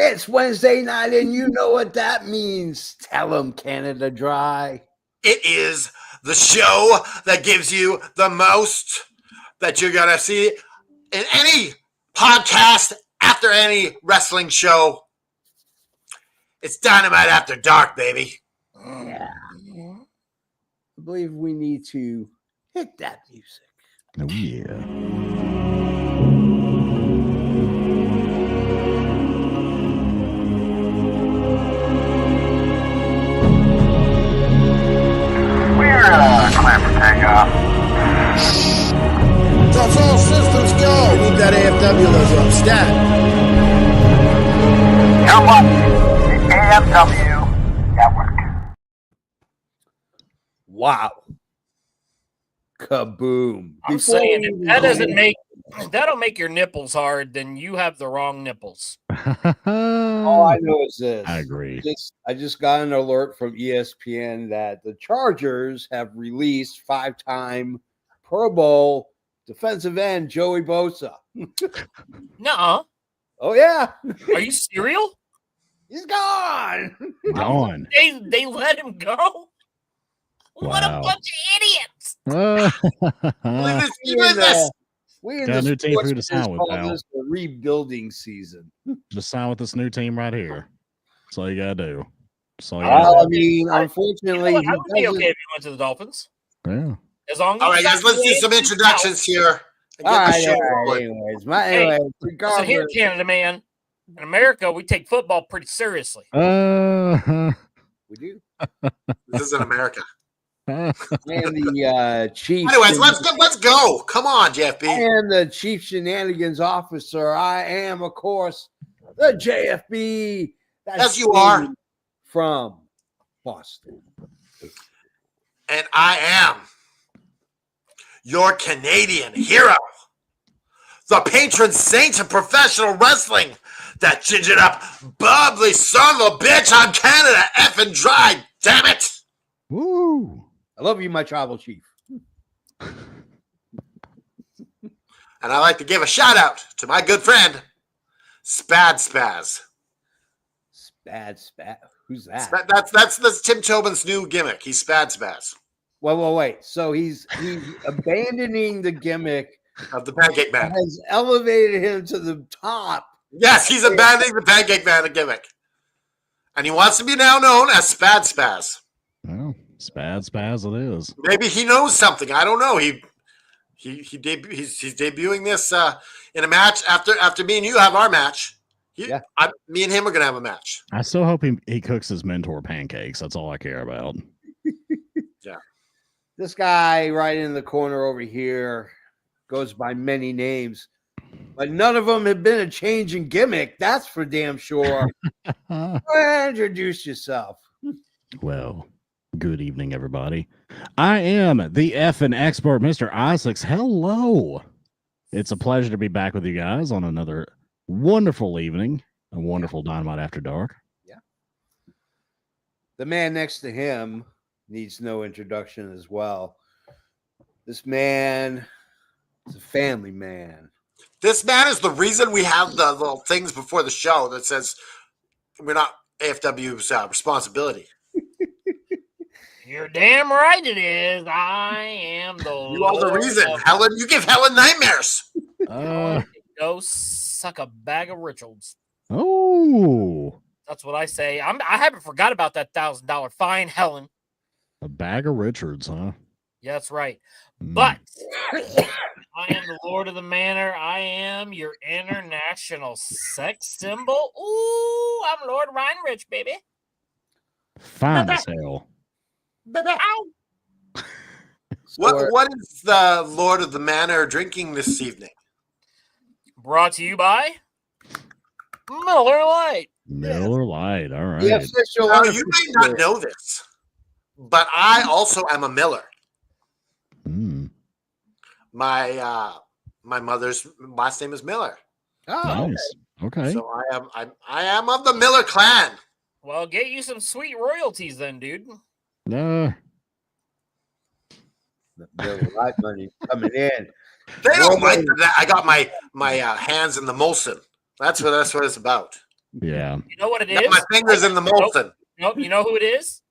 It's Wednesday night, and you know what that means. Tell them, Canada Dry. It is the show that gives you the most that you're going to see in any podcast after any wrestling show. It's Dynamite After Dark, baby. Yeah. I believe we need to hit that music. Oh, yeah. Climb for takeoff. That's all systems go. Need that AFW logo up stat. You're watching the AFW Network. Wow. Kaboom. I'm saying if that don't make your nipples hard, then you have the wrong nipples. All I know is this. I agree. I just got an alert from ESPN that the Chargers have released 5-time Pro Bowl defensive end Joey Bosa. Nuh-uh. Oh, yeah. Are you serial? He's gone. Gone. They let him go? What a Wow. bunch of idiots. We in Got a the new team for you to sign with, call pal. this the rebuilding season. Just sign with this new team right here. That's all you gotta do. That's all you gotta I mean, unfortunately, I would be okay if you went to the Dolphins. do. Yeah. As long as All right, guys, let's do some introductions here. And all get the right, show all right, rolling. anyways, Listen, regardless, here, Canada, man. In America, we take football pretty seriously. we do. This is in America. And the chief. Anyways, let's go. Come on, JFB. I am the chief shenanigans officer. I am, of course, the JFB. Yes, you are. From Boston. And I am your Canadian hero, the patron saint of professional wrestling, that gingered up, bubbly son of a bitch. I'm Canada effing dry, damn it. Woo. I love you, my tribal chief. And I like to give a shout out to my good friend, Spad Spaz. Spad. Who's that? That's Tim Tobin's new gimmick. He's Spad Spaz Wait. So he's abandoning the gimmick. of the Pancake Man. Has elevated him to the top. Yes, he's abandoning the Pancake Man gimmick. And he wants to be now known as Spad Spaz. Well, spaz it is. Maybe he knows something. I don't know. He's debuting this in a match after me and you have our match. Me and him are gonna have a match. I still hope he cooks his mentor pancakes. That's all I care about. Yeah. This guy right in the corner over here goes by many names, but none of them have been a change in gimmick. That's for damn sure. Go ahead, introduce yourself. Well, good evening, everybody. I am the effing expert, Mr. Isaacs. Hello. It's a pleasure to be back with you guys on another wonderful evening, a wonderful Dynamite After Dark. Yeah. The man next to him needs no introduction as well. This man is a family man. This man is the reason we have the little things before the show that says we're not AFW's responsibility. You're damn right it is. I am the You are the Lord reason. of- Helen, you give Helen nightmares. Go suck a bag of Richards. Oh, That's what I say. I haven't forgot about that $1,000 fine, Helen. a bag of Richards, huh? Yeah, that's right. Mm. But I am the Lord of the Manor. I am your international sex symbol. Ooh, I'm Lord Reinrich, baby. Fine as hell. Ow. What is the Lord of the Manor drinking this evening? Brought to you by Miller Lite. Miller Lite. All right. The official Now, you may not know this, but I also am a Miller. Mm, My mother's last name is Miller, Oh, nice. Okay. so I am of the Miller clan. Well, get you some sweet royalties then, dude. Uh, the light money coming in. They don't like that. I got my hands in the Molson. That's what it's about. Yeah. You know what it Got is? my fingers in the molten. Nope. You know who it is?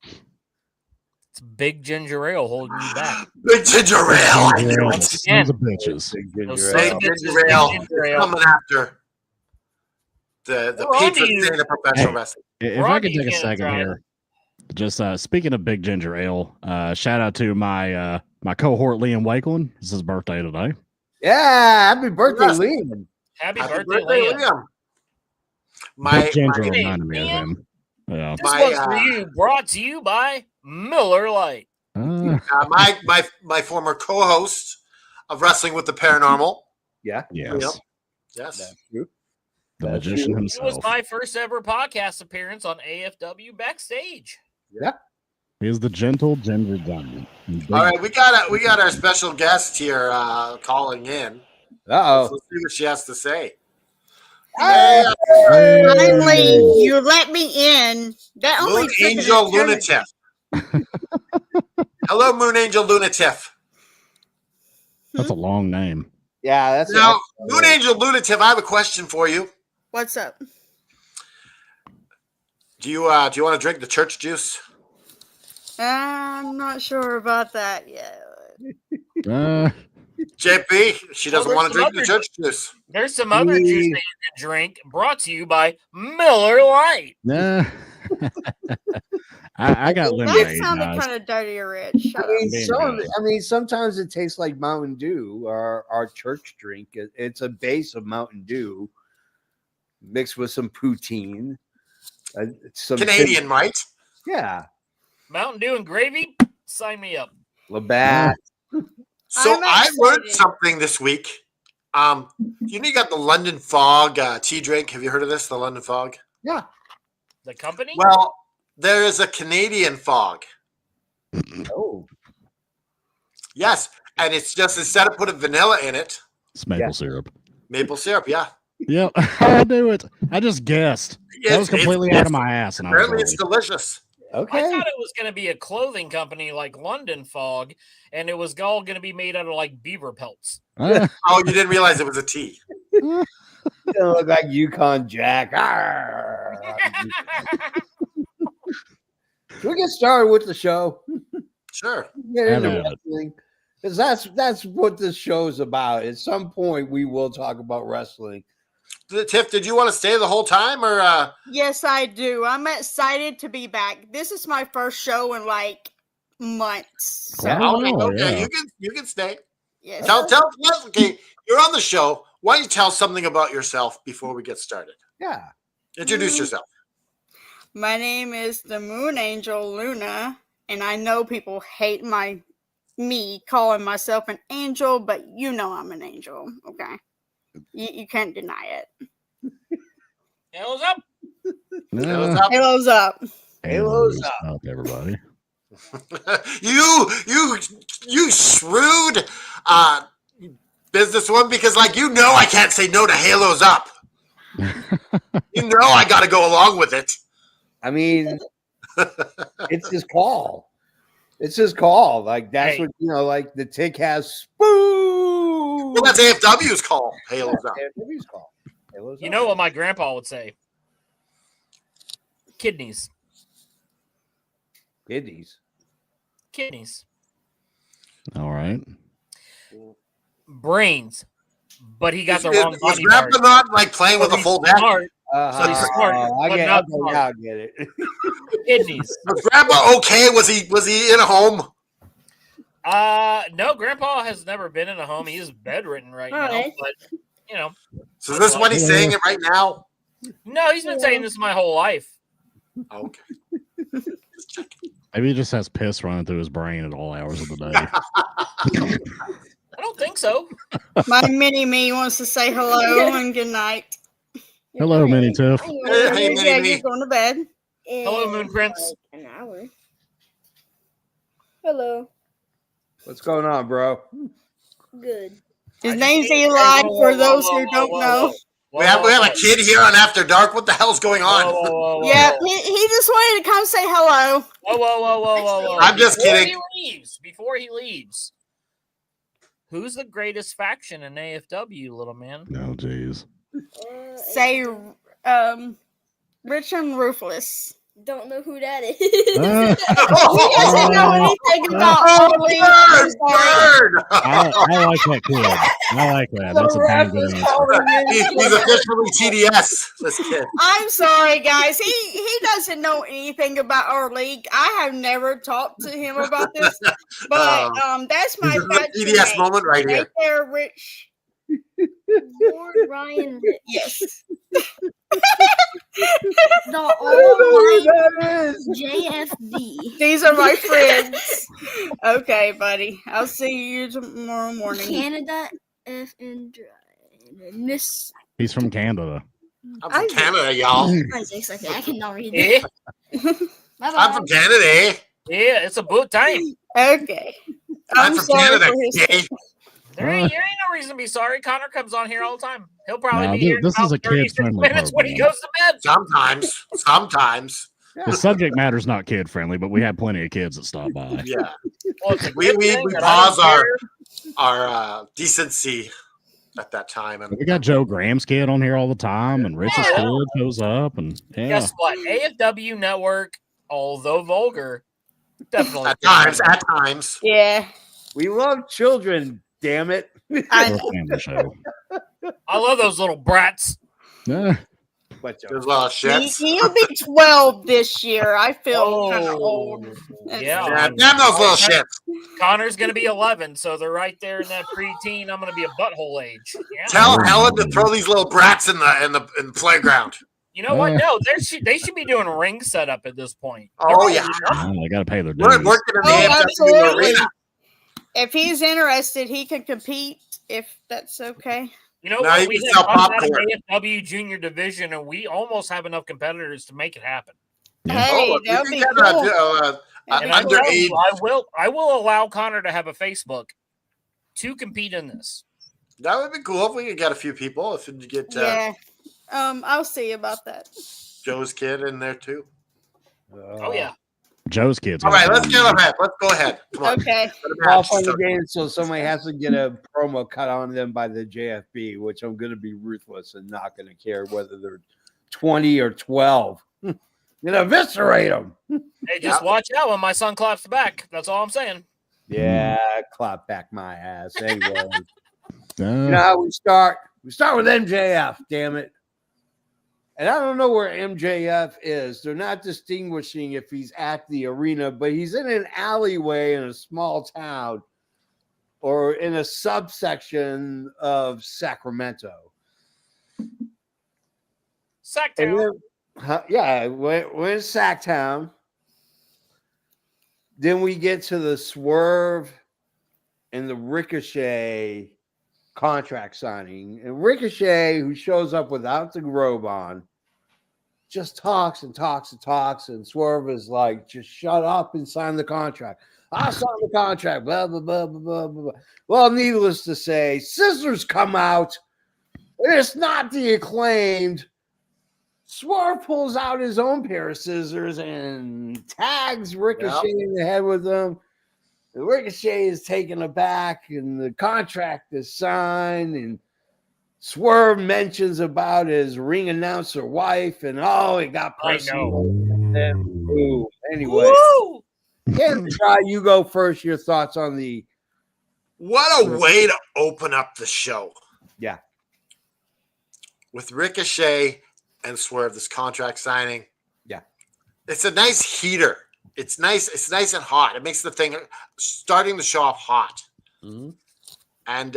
It's Big Ginger Ale holding you back. Big ginger ale. I knew Yeah, it. sons of bitches. Big Those ginger sons ale. of Big bitches, ginger Big ale Ginger is Ale. coming after the We're on to patron you. saint of professional wrestling. If We're I on could to you, take a Cannon second Drive. here, just speaking of Big Ginger Ale, shout out to my my cohort Liam Wakeland. It's his birthday today. Yeah, happy birthday, Yes. Liam. Happy Happy birthday, birthday, Liam. Liam. Big Ginger my- reminded me of Liam? him. Yeah. This My, one's for you. Brought to you by Miller Lite. my former co-host of Wrestling with the Paranormal. Yeah, Yes. Yes. that's true. The That's magician true. It was himself. my first ever podcast appearance on AFW Backstage. Yeah. He is the gentle Ginger Giant. All right, we got our special guest here calling in. Uh-oh. Let's see what she has to say. Hey, Finally, you let me in. That only Moon took an Angel eternity. Lunatic. Hello, Moon Angel Lunatic. That's a long name. yeah, that's Now, Moon Angel Lunatic, I have a question for you. What's up? Do you want to drink the church juice? I'm not sure about that yet. JP, she doesn't Well, want to there's drink the some church juice. There's some other juice that you can drink. Brought to you by Miller Lite. Nah. I got That lemonade, sounded guys. kind of dirty or rich. Shut up. Being good. Sometimes it tastes like Mountain Dew, our church drink. It's a base of Mountain Dew mixed with some poutine. Some Canadian, right? Yeah. Mountain Dew and gravy. Sign me up. Labatt. So I'm I learned excited. something this week. You got the London Fog tea drink. Have you heard of this? The London Fog? Yeah. The company? Well, there is a Canadian fog. Oh. Yes, and it's just instead of putting vanilla in it, It's maple Yeah. syrup. maple syrup. Yeah, Yep. I knew it. I just guessed. That was completely out of my ass. And I was apparently it's right. delicious. Okay. I thought it was going to be a clothing company like London Fog, and it was all going to be made out of like beaver pelts. Oh, you didn't realize it was a tea. You look like Yukon Jack. Arr. Should we get started with the show? Sure. Get into Have at it. wrestling. Because that's what this show is about. At some point, we will talk about wrestling. Tiff, did you want to stay the whole time, or Yes, I do. I'm excited to be back. This is my first show in like months. So, Oh, okay, yeah. you can stay. yes. Okay, you're on the show. Why don't you tell something about yourself before we get started? Yeah. Introduce yourself. My name is the Moon Angel Luna, and I know people hate me calling myself an angel, but you know I'm an angel. Okay, you can't deny it. Hell's up. What's up? Halos up. Halos up, everybody. you shrewd businesswoman, because I can't say no to Halos Up. I got to go along with it. I mean, it's his call. It's his call. Like, that's Hey. what, like the tick has spoon. Well, that's AFW's call. Halos Up. AFW's call. Halos You up. know what my grandpa would say? Kidneys. Kidneys. Kidneys. All right. Brains. But he got the Was wrong body Grandpa part. not playing with So a he's full deck? smart. So he's smart, I but get, not okay, smart. now I get it. Kidneys. Was Grandpa okay? Was he in a home? No, Grandpa has never been in a home. He is bedridden right now. Alright. But So is this when he's saying it right now? no, he's been saying this my whole life. Okay. Maybe he just has piss running through his brain at all hours of the day. I don't think so. My mini me wants to say hello and good night. Hello, Minnie Tiff. Hey, Yeah, Mini-Me. you're going to bed. Hello, Moon Prince. An hour. Hello. What's going on, bro? Good. I His just name's need- Eli, Whoa, for whoa, those whoa, who whoa, don't whoa, know. whoa. We have a kid here on After Dark. What the hell's going on? Whoa, whoa, whoa, whoa, Yeah, whoa. he just wanted to come say hello. Whoa, whoa, whoa, whoa, whoa, whoa. I'm just Before kidding. Before he leaves, who's the greatest faction in AFW, little man? No, jeez. Say, Rich and Ruthless. Don't know who that is. He doesn't know anything about Arlene. I'm sorry. Bird! I like that kid. I like that. That's a damn good answer. He's officially TDS. This kid. I'm sorry, guys. He doesn't know anything about our league. I have never talked to him about this, but that's my This is the patron TDS name. moment right here. Right there, Rich. Lord Ryan Rich. Yes. The online JFD. These are my friends. Okay, buddy. I'll see you tomorrow morning. Canada FN Drive. Miss He's from Canada. I'm from Canada, y'all. Isaacs. Okay, I cannot read it. Yeah, I'm from Canada, eh? yeah, it's about time. Okay. I'm from sorry Canada, for his- eh? There ain't no reason to be sorry. Connor comes on here all the time. He'll probably No, be here. this in is a about 36 kid-friendly minutes when he program. goes to bed. Sometimes. The subject matter's not kid friendly, but we have plenty of kids that stop by. Yeah. Well, it's a We good thing that I pause don't care. our decency at that time. And We got Joe Graham's kid on here all the time, and Rich's Yeah. kid shows up, and yeah. Guess what? AFW Network, although vulgar, definitely. at times. Yeah. We love children, damn it. I We're a know. family show. I love those little brats. Yeah. But There's a lot of shits. He'll be 12 this year. I feel kind of old. Yeah. Yeah, damn those little shits. Connor's going to be 11, so they're right there in that preteen. I'm going to be a butthole age. Yeah. Tell Helen to throw these little brats in the playground. You know what? No, they should be doing a ring setup at this point. Oh, They're yeah. old enough. They got to pay their We're dues. working in the Oh, AFW absolutely. arena. If he's interested, he can compete if that's okay. You know Now what? you We can just sell talked about popcorn. an AFW junior division, and we almost have enough competitors to make it happen. Yeah. Hey, Oh, that would we be can cool. get And I'm telling underage. you, I will allow Connor to have a Facebook to compete in this. That would be cool if we could get a few people. If you get Yeah. I'll see about that. Joe's kid in there too. Oh yeah. Joe's kids. All gonna right, let's come get on. ahead. Let's go ahead. Come on. Okay. Go to the All match. fun and games, so somebody has to get a promo cut on them by the JFB, which I'm going to be ruthless and not going to care whether they're 20 or 12. Gonna eviscerate them. Hey, just watch out when my son claps back. That's all I'm saying. Yeah, clap back my ass. Anyway, you Uh, know how we start? We start with MJF, damn it. And I don't know where MJF is. They're not distinguishing if he's at the arena, but he's in an alleyway in a small town or in a subsection of Sacramento. And Sacktown. then, we're in Sacktown. Then we get to the Swerve and the Ricochet contract signing. And Ricochet, who shows up without the robe on, just talks and talks and talks. And Swerve is like, just shut up and sign the contract. I'll sign the contract. Blah, blah, blah, blah, blah, blah. Well, needless to say, scissors come out. And it's not the Acclaimed. Swerve pulls out his own pair of scissors and tags Ricochet in the head with them. The Ricochet is taken aback, and the contract is signed. And Swerve mentions about his ring announcer wife, and it got I personal. know. Ooh, anyway, Woo! Ken, try you go first. Your thoughts on the What a way to open up the show. Yeah. With Ricochet and Swerve, this contract signing. Yeah. It's a nice heater. It's nice. It's nice and hot. It makes the thing starting the show off hot. Mhm. And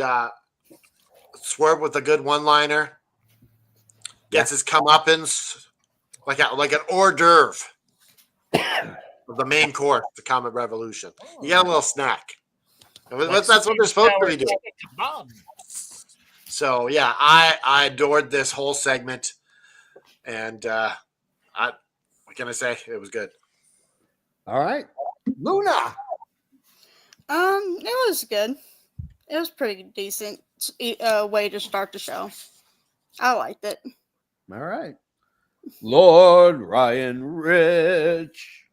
Swerve with a good one-liner. Gets his comeuppance like an hors d'oeuvre of the main course, the Comet Revolution. You got a little snack. That's what they're supposed to be doing. So yeah, I adored this whole segment, and what can I say? It was good. All right, Luna. It was good. It was pretty decent way to start the show. I liked it. All right, Lord Ryan Rich.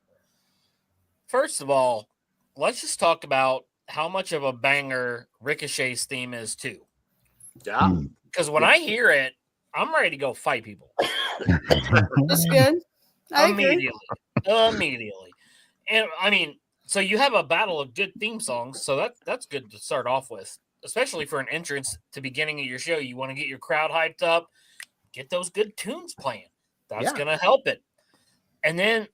First of all, let's just talk about how much of a banger Ricochet's theme is too. Yeah, Because when I hear it, I'm ready to go fight people. That's good. I agree. Immediately. And I mean, so you have a battle of good theme songs, so that's good to start off with, especially for an entrance to beginning of your show. You want to get your crowd hyped up, get those good tunes playing. That's gonna help it. And then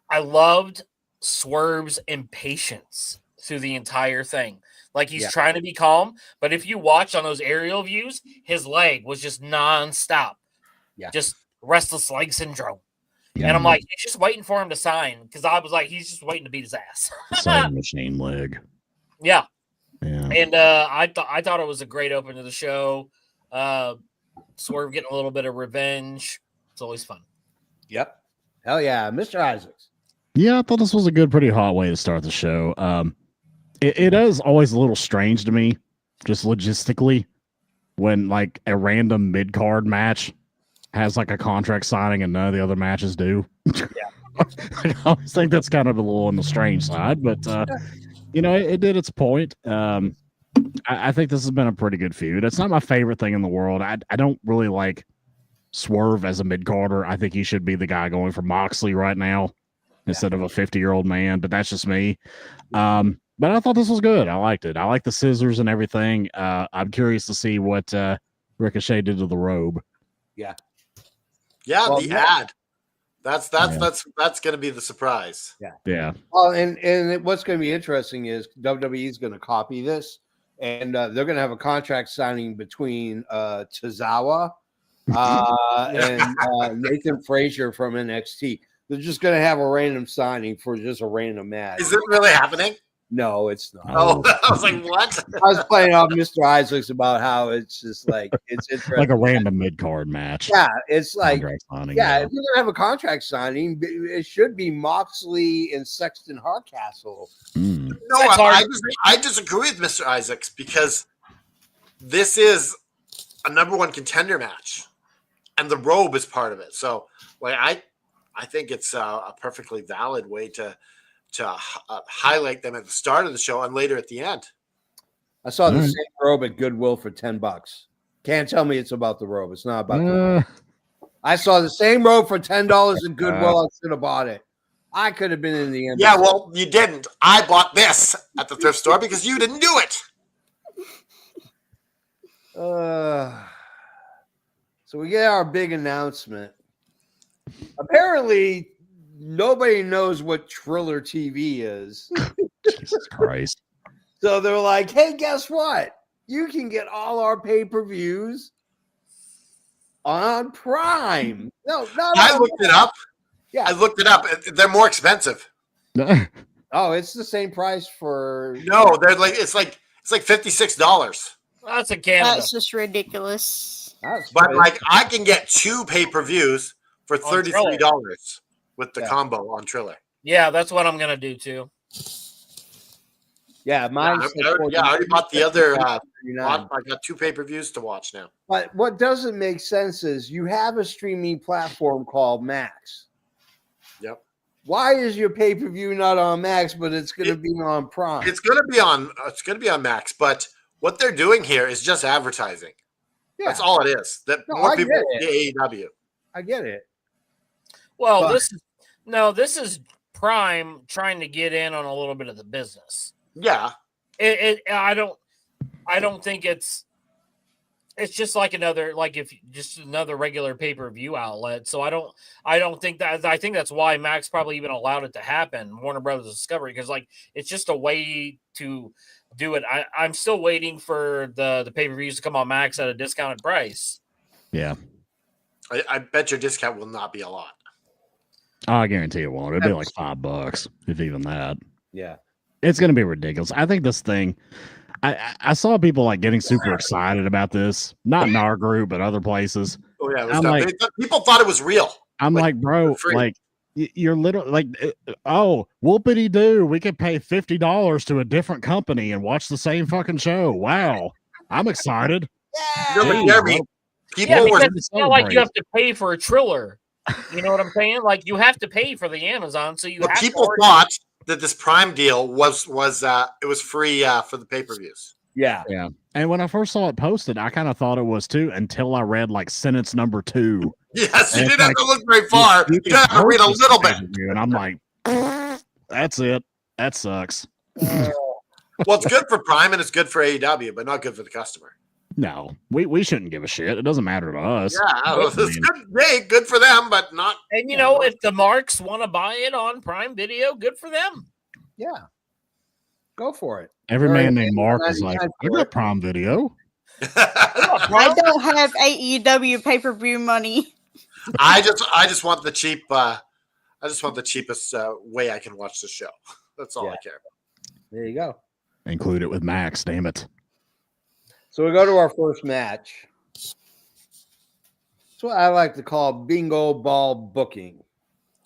I loved Swerve's impatience through the entire thing. Like he's trying to be calm, but if you watch on those aerial views, his leg was just nonstop. Yeah. Just restless leg syndrome. Yeah. And I'm like, he's just waiting for him to sign because I was like, he's just waiting to beat his ass. Same machine leg. Yeah. Yeah. And I thought it was a great open to the show. Swerve getting a little bit of revenge. It's always fun. Yep. Hell yeah, Mr. Isaacs. Yeah, I thought this was a good, pretty hot way to start the show. It is always a little strange to me, just logistically, when like a random mid card match has like a contract signing and none of the other matches do. I always think that's kind of a little on the strange side, but it did its point. I think this has been a pretty good feud. It's not my favorite thing in the world. I don't really like Swerve as a mid carder. I think he should be the guy going for Moxley right now instead of a 50-year-old man, but that's just me. But I thought this was good. I liked it. I like the scissors and everything. I'm curious to see what Ricochet did to the robe. Yeah. Yeah, Well, the ad. That's going to be the surprise. Yeah. Well, and what's going to be interesting is WWE is going to copy this, and they're going to have a contract signing between Tozawa and Nathan Frazier from NXT. They're just going to have a random signing for just a random match. Is it really happening? No, it's not. Oh, I was like, what? I was playing off Mr. Isaacs about how it's just like it's interesting. Like a random mid card match. Yeah, it's like signing, if you're gonna have a contract signing, it should be Moxley and Sexton Hardcastle. Mm. No, I disagree with Mr. Isaacs because this is a number one contender match, and the robe is part of it. So, like, I think it's a perfectly valid way to highlight them at the start of the show and later at the end. I saw the same robe at Goodwill for $10. Can't tell me it's about the robe. It's not about the robe. I saw the same robe for $10 at Goodwill. I should have bought it. I could have been in the end. Yeah, well, you didn't. I bought this at the thrift store because you didn't do it. So we get our big announcement. Apparently, nobody knows what Triller TV is. Jesus Christ. So they're like, hey, guess what? You can get all our pay-per-views on Prime. No, not I looked it up. Yeah. I looked it up. They're more expensive. Oh, it's the same price for No, they're like it's like $56. That's a Canada. That's just ridiculous. But like I can get 2 pay-per-views for $33 with the combo on Triller. Yeah, that's what I'm gonna do too. Yeah, mine. I already bought the other. I got 2 pay-per-views to watch now. But what doesn't make sense is you have a streaming platform called Max. Yep. Why is your pay-per-view not on Max, but it's going to be on Prime? It's going to be on. It's going to be on Max. But what they're doing here is just advertising. Yeah. That's all it is. That more people see AEW. I get it. Well, this is Prime trying to get in on a little bit of the business. Yeah. I don't think it's just like another regular pay-per-view outlet. So I don't think that. I think that's why Max probably even allowed it to happen, Warner Brothers Discovery, because like it's just a way to do it. I'm still waiting for the pay-per-views to come on Max at a discounted price. Yeah. I bet your discount will not be a lot. I guarantee it won't. It'll be like $5, if even that. Yeah. It's going to be ridiculous. I think this thing, I saw people like getting super excited about this, not in our group, but other places. Oh yeah, people thought it was real. I'm like, bro, like you're literally like, oh, whoopity doo, we could pay $50 to a different company and watch the same fucking show. Wow, I'm excited. Jeremy, it's not like you have to pay for a Triller. You know what I'm saying? Like you have to pay for the Amazon, so people thought that this Prime deal was free for the pay-per-views. Yeah. Yeah. And when I first saw it posted, I kind of thought it was too until I read like sentence number 2. Yes, you And it's didn't have like, to look very far. You can just have to read a purchase little the bit. pay-per-view. And I'm like, that's it. That sucks. Well, it's good for Prime and it's good for AEW, but not good for the customer. No, we shouldn't give a shit. It doesn't matter to us. Yeah, it's good. Hey, good for them, but not. And you know, if the marks want to buy it on Prime Video, good for them. Yeah. Go for it. Every man named Mark is like, I for got it. Prime Video. I don't have AEW pay-per-view money. I just want the cheap. I just want the cheapest way I can watch the show. That's all I care about. There you go. Include it with Max, damn it. So we go to our first match. It's what I like to call bingo ball booking.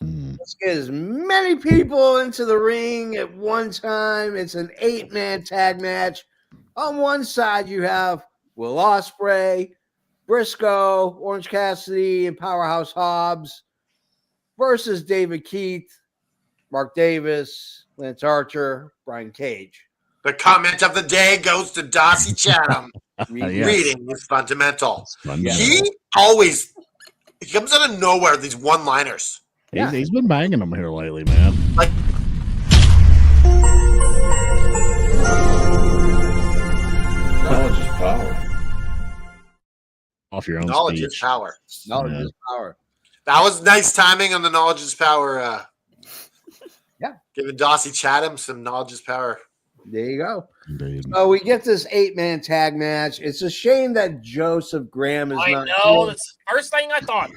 Let's get as many people into the ring at one time. It's an 8-man tag match. On one side, you have Will Ospreay, Briscoe, Orange Cassidy, and Powerhouse Hobbs versus David Keith, Mark Davis, Lance Archer, Brian Cage. The comment of the day goes to Darcy Chatham. Yes. Reading is fundamental. Fundamental. He comes out of nowhere, these one-liners. He's been banging them here lately, man. Like, Knowledge is power. Off your own knowledge speech. is power. Knowledge is power. That was nice timing on the knowledge is power. Yeah. Giving Darcy Chatham some knowledge is power. There you go. Indeed. So we get this 8-man tag match. It's a shame that Joseph Graham is I not know. here. That's the first thing I thought.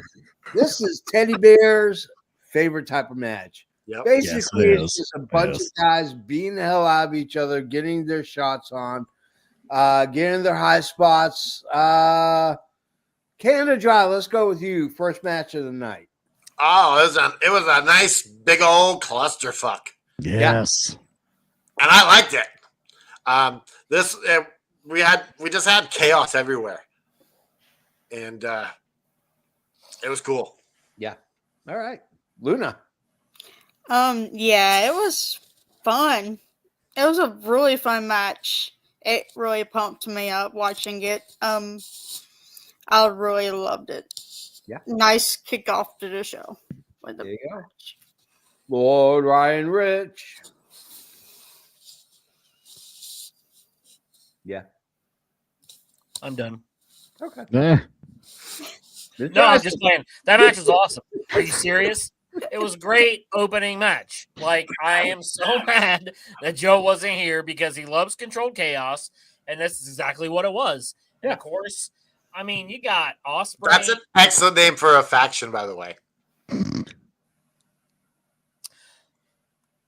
This is Teddy Bear's favorite type of match. Yep. Basically, Yes, it it's is. just a bunch of guys beating the hell out of each other, getting their shots on, getting their high spots. Canada Dry, let's go with you. First match of the night. Oh, it was a nice big old clusterfuck. Yes. And I liked it. We just had chaos everywhere, and it was cool. Yeah. All right, Luna. Yeah, it was fun. It was a really fun match. It really pumped me up watching it. I really loved it. Yeah. Nice kickoff to the show. With the There you go. match. Lord Ryan Rich. Yeah. I'm done. Okay. Eh, No, I'm just playing. That match is awesome. Are you serious? It was a great opening match. Like, I am so mad that Joe wasn't here because he loves Controlled Chaos, and this is exactly what it was. And of course, I mean, you got Ospreay. That's an excellent name for a faction, by the way.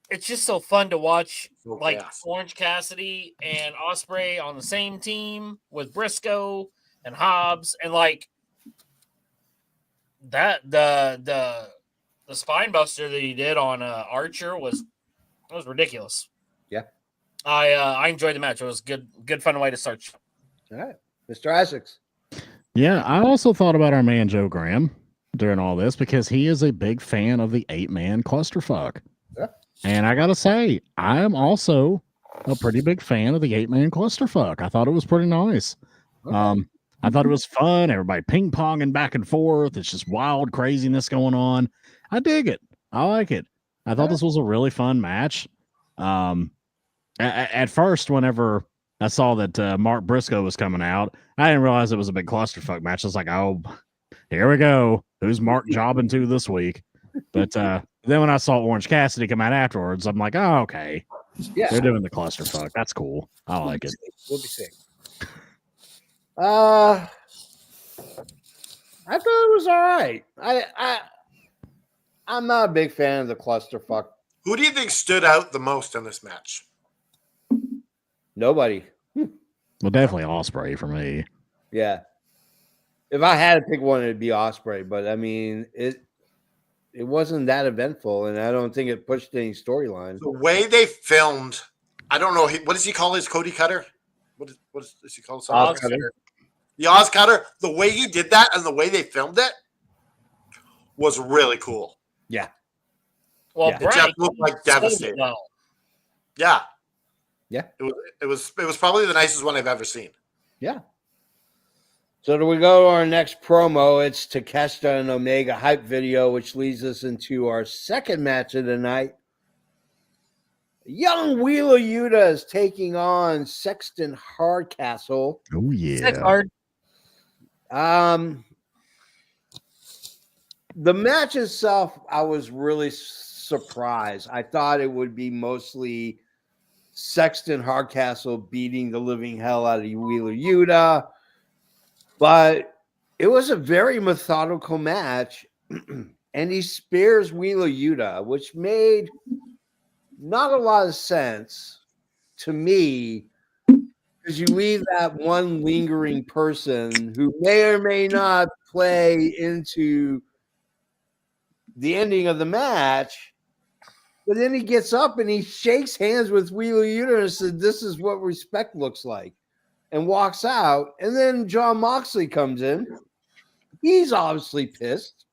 It's just so fun to watch, like Chaos. Orange Cassidy and Ospreay on the same team with Briscoe and Hobbs, and like that the spine buster that he did on Archer was ridiculous. Yeah. I enjoyed the match. It was good fun way to start. All right, Mr. Isaacs. Yeah, I also thought about our man Joe Graham during all this because he is a big fan of the 8-man clusterfuck. Yeah. And I gotta say, I am also a pretty big fan of the 8-man clusterfuck. I thought it was pretty nice. Okay. I thought it was fun. Everybody ping-ponging back and forth. It's just wild craziness going on. I dig it. I like it. I thought this was a really fun match. At first, whenever I saw that Mark Briscoe was coming out, I didn't realize it was a big clusterfuck match. I was like, oh, here we go. Who's Mark jobbing to this week? But then when I saw Orange Cassidy come out afterwards, I'm like, oh, okay. Yeah. They're doing the clusterfuck. That's cool. I like it. We'll be sick. I thought it was all right. I'm not a big fan of the clusterfuck. Who do you think stood out the most in this match? Nobody. Well, definitely Ospreay for me. Yeah. If I had to pick one, it'd be Ospreay. But I mean, it wasn't that eventful, and I don't think it pushed any storyline. The way they filmed, I don't know. What does he call his Cody Cutter? What does he call his Oz Cutter. The Oz Cutter. The way he did that and the way they filmed it was really cool. Yeah. Well, Yeah. It just Brian looked like sold it devastating. well. Yeah. Yeah. It was probably the nicest one I've ever seen. Yeah. So do we go to our next promo? It's Takeshita and Omega hype video, which leads us into our second match of the night. Young Wheeler Yuta is taking on Sexton Hardcastle. Oh yeah. Sex hard. The match itself, I was really surprised. I thought it would be mostly Sexton Hardcastle beating the living hell out of Wheeler Yuta, but it was a very methodical match, and he spares Wheeler Yuta, which made not a lot of sense to me, because you leave that one lingering person who may or may not play into the ending of the match. But then he gets up and he shakes hands with Wheeler Yuta and says, "This is what respect looks like," and walks out. And then John Moxley comes in. He's obviously pissed.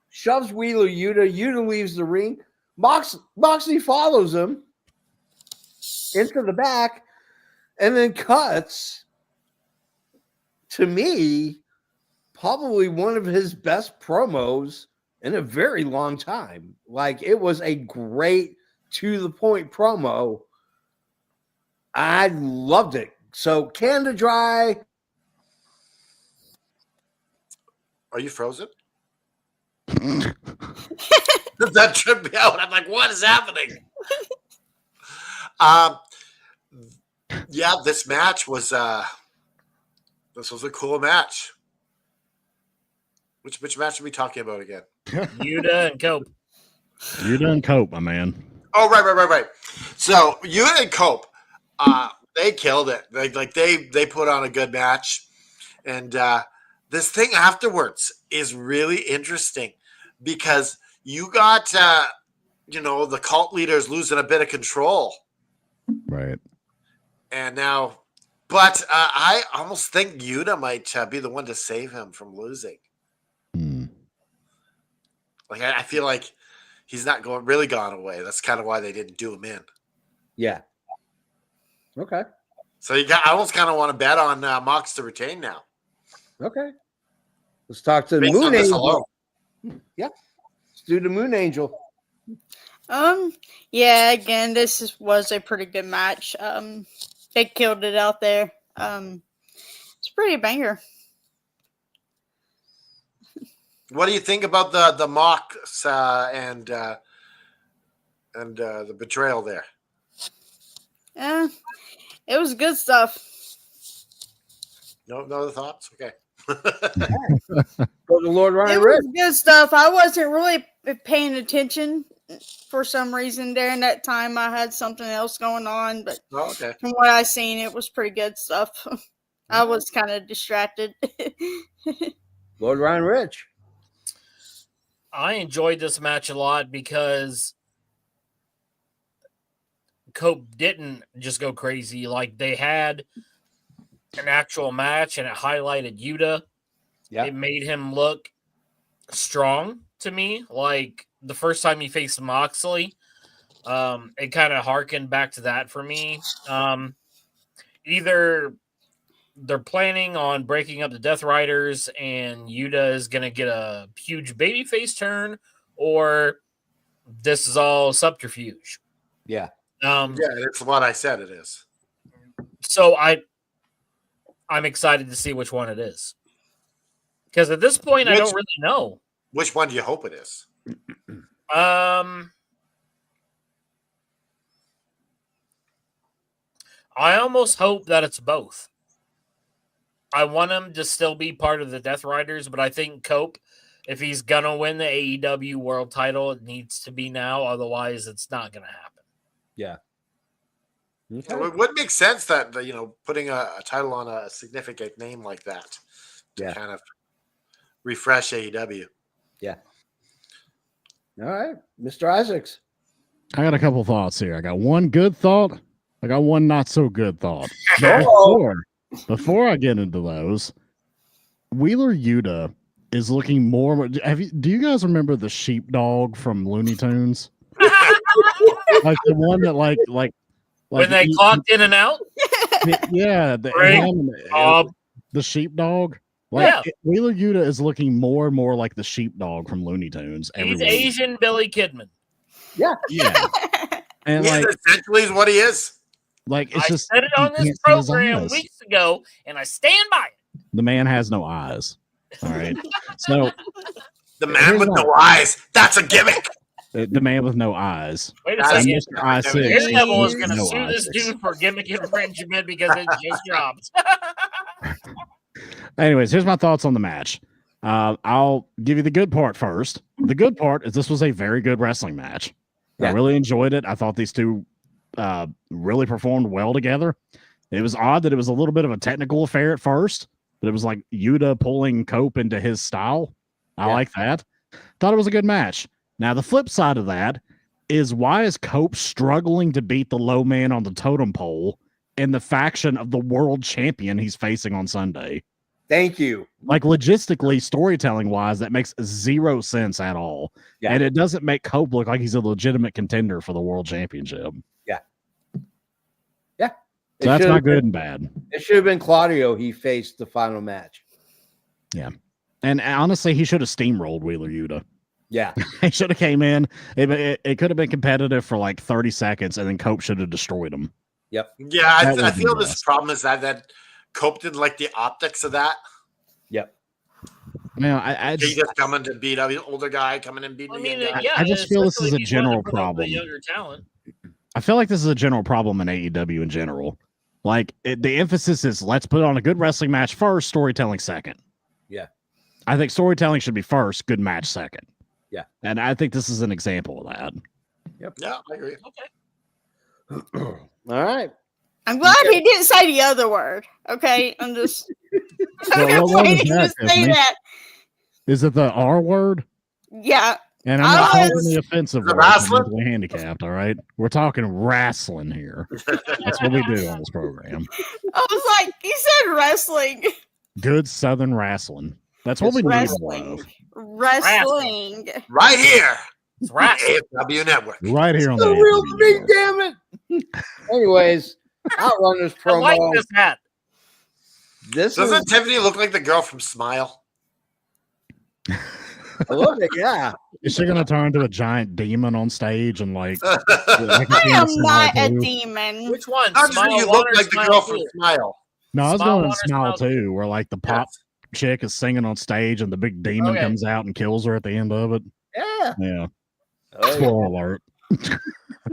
Shoves Wheeler Yuta. Yuta leaves the ring. Moxley follows him into the back and then cuts, to me, probably one of his best promos in a very long time. Like, it was a great to-the-point promo. I loved it. So, Canada Dry. Are you frozen? That tripped me out. I'm like, what is happening? Yeah, this match was this was a cool match. Which match are we talking about again? Yuta and Cope. Yuta and Cope, my man. Oh, right. So Yuta and Cope, they killed it. They put on a good match, and this thing afterwards is really interesting because you got the cult leaders losing a bit of control, Right. and now, but I almost think Yuta might be the one to save him from losing. Like, I feel like he's not really gone away. That's kind of why they didn't do him in. Yeah. Okay. So I almost kind of want to bet on Mox to retain now. Okay. Let's talk to the Based Moon on this Angel. alone. Yeah. Let's do the Moon Angel. Yeah, again, was a pretty good match. They killed it out there. It's pretty banger. What do you think about the Mox and the betrayal there? Yeah, it was good stuff. No other thoughts? Okay. Go to Lord Ryan It Rick. was good stuff. I wasn't really paying attention for some reason during that time. I had something else going on, but Okay. from what I seen, it was pretty good stuff. I was kind of distracted. Lord Ryan Rich. I enjoyed this match a lot because Cope didn't just go crazy. Like, they had an actual match and it highlighted Yuta. Yeah. It made him look strong to me. Like, the first time he faced Moxley, it kind of harkened back to that for me. Either they're planning on breaking up the Death Riders and Yuta is going to get a huge babyface turn, or this is all subterfuge. Yeah. Yeah, that's what I said it is. So I'm excited to see which one it is. Because at this point, I don't really know. Which one do you hope it is? I almost hope that it's both. I want him to still be part of the Death Riders, but I think Cope, if he's going to win the AEW World title, it needs to be now. Otherwise, it's not going to happen. Yeah. Okay. It would make sense that, putting a title on a significant name like that to kind of refresh AEW. Yeah. All right. Mr. Isaacs. I got a couple thoughts here. I got one good thought. I got one not so good thought. Before I get into those, Wheeler Yuta is looking more. Do you guys remember the sheepdog from Looney Tunes? Like the one that like Like, when they clocked in and out. yeah, Right. The sheepdog. Yeah. Wheeler Yuta is looking more and more like the sheepdog from Looney Tunes. Every He's week. Asian Billy Kidman. Yeah, and He like, essentially is what he is. like it's I just said it you on this can't see his program eyes. weeks ago, and I stand by it. The man has no eyes. All right, so The man Here's with my- no eyes. That's a gimmick. the man with no eyes. Wait a That's- second. Mr. I6. Daredevil is going to No sue this I6. dude for gimmick infringement because it just dropped. Anyways, here's my thoughts on the match. I'll give you the good part first. The good part is this was a very good wrestling match. I Yeah. really enjoyed it. I thought these two really performed well together. It was odd that it was a little bit of a technical affair at first, but it was like Yuta pulling Cope into his style. I like that. Thought it was a good match. Now, the flip side of that is, why is Cope struggling to beat the low man on the totem pole in the faction of the world champion he's facing on Sunday? Thank you. Like, logistically, storytelling wise, that makes zero sense at all. Yeah. And it doesn't make Cope look like he's a legitimate contender for the world championship. It So that's should've not good been- and bad. It should have been Claudio he faced the final match. And honestly, he should have steamrolled Wheeler Yuta. Yeah. He should have came in. It could have been competitive for like 30 seconds, and then Cope should have destroyed him. Yeah, That I would be feel this best. problem is that Cope didn't like the optics of that. Yep. Now, I He just, just coming to beat up the older guy, coming and beating I the mean, young guy. yeah. I just feel this is especially a if he's wanting general to put over problem. The younger talent. I feel like this is a general problem in AEW in general. Like, the emphasis is, let's put on a good wrestling match first, storytelling second. Yeah. I think storytelling should be first, good match second. Yeah. And I think this is an example of that. Yeah, I agree. Okay. All right. I'm glad he didn't say the other word. Okay, I'm just Well, what was waiting to that, say Tiffany? that. Is it the R word? Yeah, And I'm not I calling was- the offensive The word. I'm wrestling? mentally handicapped, all right? We're talking wrestling here. That's what we do on this program. I was like, he said wrestling, Good Southern wrestling. That's what It's we need more wrestling, of. wrestling. Right here, It's on right. AFW Network. Right here on The the real AEW me, Network. damn it. Anyways, Outrunners I promo. like this hat. This Doesn't is Tiffany look like the girl from Smile? a little bit, yeah. Is she gonna turn into a giant demon on stage and like? How like I am not a too? demon. Which one? does Smile you one look or like the Smile girl two? from Smile? No, I was Smile going one to or Smile Smile too, where like the pop chick is singing on stage and the big demon Okay. comes out and kills her at the end of it. Yeah. Yeah. Oh, Spoiler alert.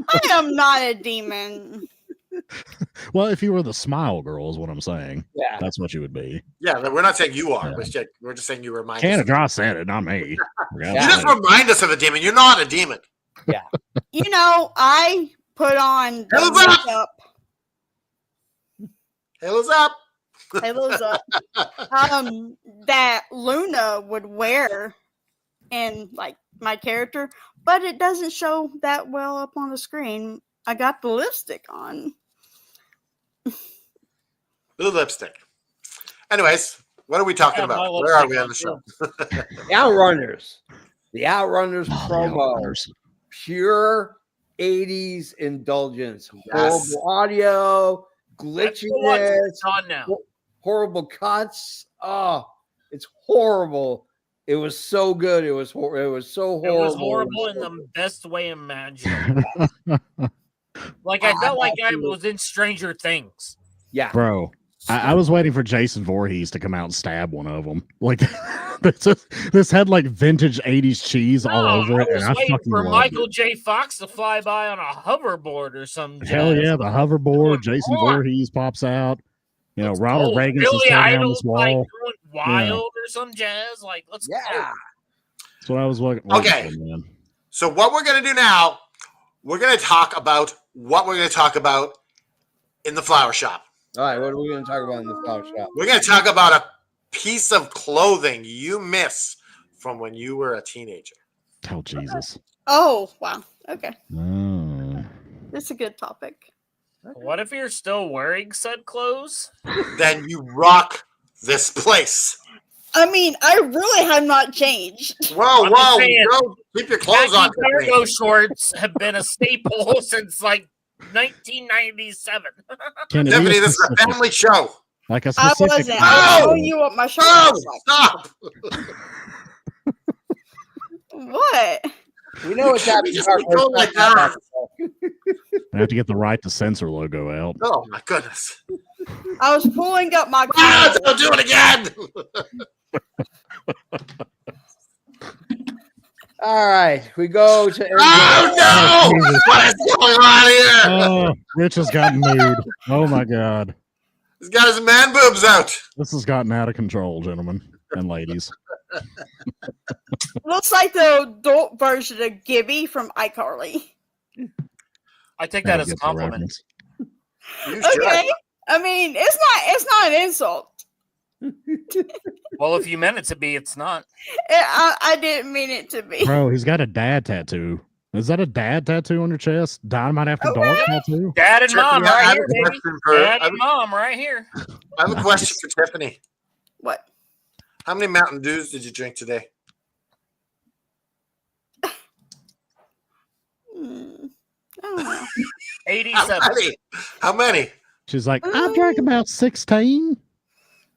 I am not a demon. Well, if you were the Smile Girl, is what I'm saying. yeah. That's what you would be. Yeah, we're not saying you are. Yeah. We're just saying you remind Canada us. Dry said it, not me. You just remind us of a demon. You're not a demon. You know, I put on the Hell's up! makeup. Hell's up. Halo's up. That Luna would wear in like my character, but it doesn't show that well up on the screen. I got the lipstick on. Blue lipstick. Anyways, what are we talking Yeah, my about? Where are we lipstick on the on, show? The Outrunners. The Outrunners Oh, the promo. Outrunners. Pure 80s indulgence. Yes. Horrible audio, That's the one glitchiness, that's on now. horrible cuts. Oh, it's horrible. It was so good. It was so It horrible. was horrible in the best way imaginable. Like I felt like I was in Stranger Things. Yeah. Bro, I was waiting for Jason Voorhees to come out and stab one of them. Like, this had like vintage 80s cheese all No, over it, I and was I waiting fucking for loved Michael it. J. Fox to fly by on a hoverboard or some. Hell jazz. yeah, the hoverboard, Doing Jason more. Voorhees pops out. You know, Let's Ronald go. Reagan Billy is tearing down Idol, this like wall. going wild or some jazz. Like, let's Yeah. go. That's what I was looking Okay. for, man. So what we're going to do now, we're going to talk about what we're going to talk about in the flower shop. All right. What are we going to talk about in the flower shop? We're going to talk about a piece of clothing you miss from when you were a teenager. Oh, Jesus. Oh, wow. Okay. Oh. That's a good topic. What if you're still wearing said clothes? Then you rock this place. I mean, I really have not changed. Whoa, I'm just whoa, saying, don't keep your clothes on. Khaki cargo shorts have been a staple since like 1997. Can it be Tiffany, a this is a specific- family show. like a I specific? wasn't. I was showing you what my shirt Oh, looks like. stop. What? We know what's happening. just be going like that. I have to get the right to censor logo out. Oh, my goodness. I was pulling up my Ah, clothes. don't do it again. All right, we go to Oh, no. What is going on here? Oh, Rich has gotten mood. Oh my god. He's got his man boobs out. This has gotten out of control, gentlemen and ladies. Looks like the adult version of Gibby from iCarly. I take that That'll as a get the compliment. reference. You should. Okay. I mean, it's not an insult. Well, if you meant it to be, it's not. I didn't mean it to be. Bro, he's got a dad tattoo. Is that a dad tattoo on your chest? Dynamite After Dark tattoo? Dad and mom Tiffany, I right have here, a baby. question for- Dad I and mom right here. have a question for Tiffany. What? How many Mountain Dews did you drink today? I don't know. 87. How many? She's like, I drank about 16.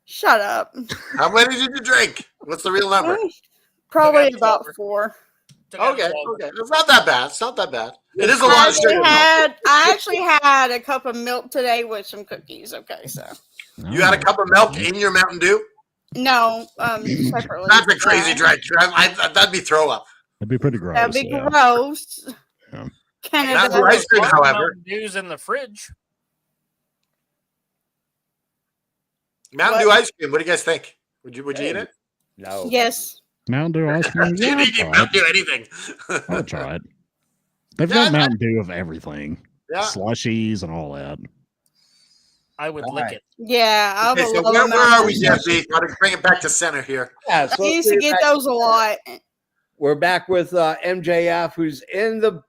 Shut up. How many did you drink? What's the real number? Probably Took out about 12. 4. Took out Okay, 12. okay. It's not that bad. It's not that bad. It is a lot of sugar. though. I actually had a cup of milk today with some cookies. Okay, so You had a cup of milk in your Mountain Dew? no, separately. That's a crazy drink. That'd be throw up. That'd be pretty gross. That'd be yeah. gross. Yeah. Canada. Not the ice cream, however. News in the fridge. Mountain Dew ice cream. What do you guys think? Would you eat it? No. Yes. Mountain Dew ice cream? You Yeah, I'd didn't try Mountain it. Dew anything. I'd try it. They've Yeah, got Mountain Dew of everything. Yeah. Slushies and all that. I would All lick right. it. Yeah, I Okay, would so love where a are Mountain we, Dew. Jesse? Got to bring it back to center here. Yeah, so I used to get those a lot. we're back with MJF, who's in the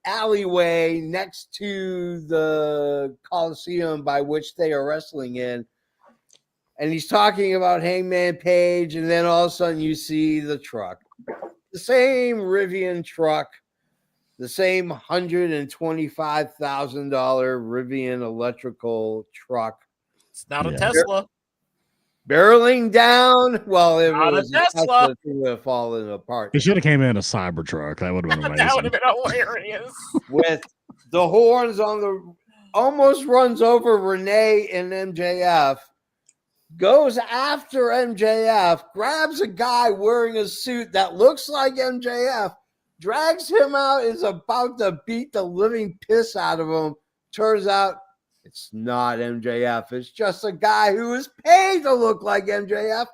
alleyway next to the Coliseum by which they are wrestling in, and he's talking about Hangman Page, and then all of a sudden you see the truck, the same Rivian truck, the same $125,000 Rivian electrical truck, It's not a Yeah. Tesla. barreling down. Well, it Not a was Tesla. it would have fallen apart. He should have came in a Cybertruck. That would have been That would amazing. have been hilarious. With the horns on the, almost runs over Renee and MJF, goes after MJF, grabs a guy wearing a suit that looks like MJF, drags him out, is about to beat the living piss out of him. Turns out it's not MJF. It's just a guy who is paid to look like MJF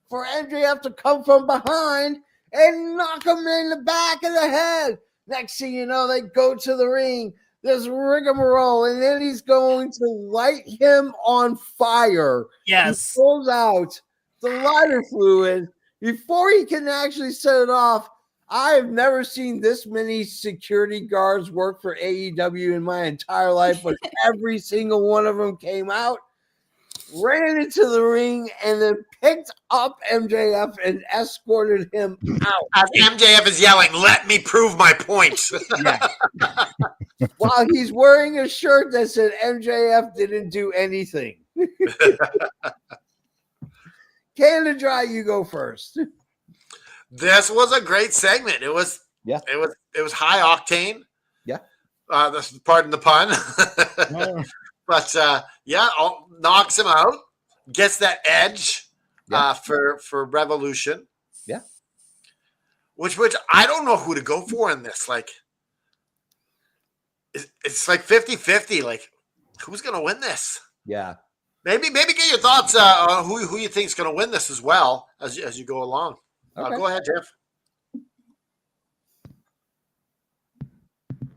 for MJF to come from behind and knock him in the back of the head. Next thing you know, they go to the ring. There's rigmarole, and then he's going to light him on fire. Yes. He pulls out the lighter fluid before he can actually set it off. I have never seen this many security guards work for AEW in my entire life, but every single one of them came out, ran into the ring, and then picked up MJF and escorted him out. As MJF is yelling, "Let me prove my point." Yeah. While he's wearing a shirt that said MJF didn't do anything. Canada Dry, you go first. This was a great segment. It was high octane. Yeah. Pardon the pun. Oh, But knocks him out, gets that edge for Revolution. Yeah. Which I don't know who to go for in this. Like, it's like 50-50. Like, who's gonna win this? Yeah. Maybe get your thoughts on who you think is gonna win this as well as you go along. Okay. Go ahead, Tiff.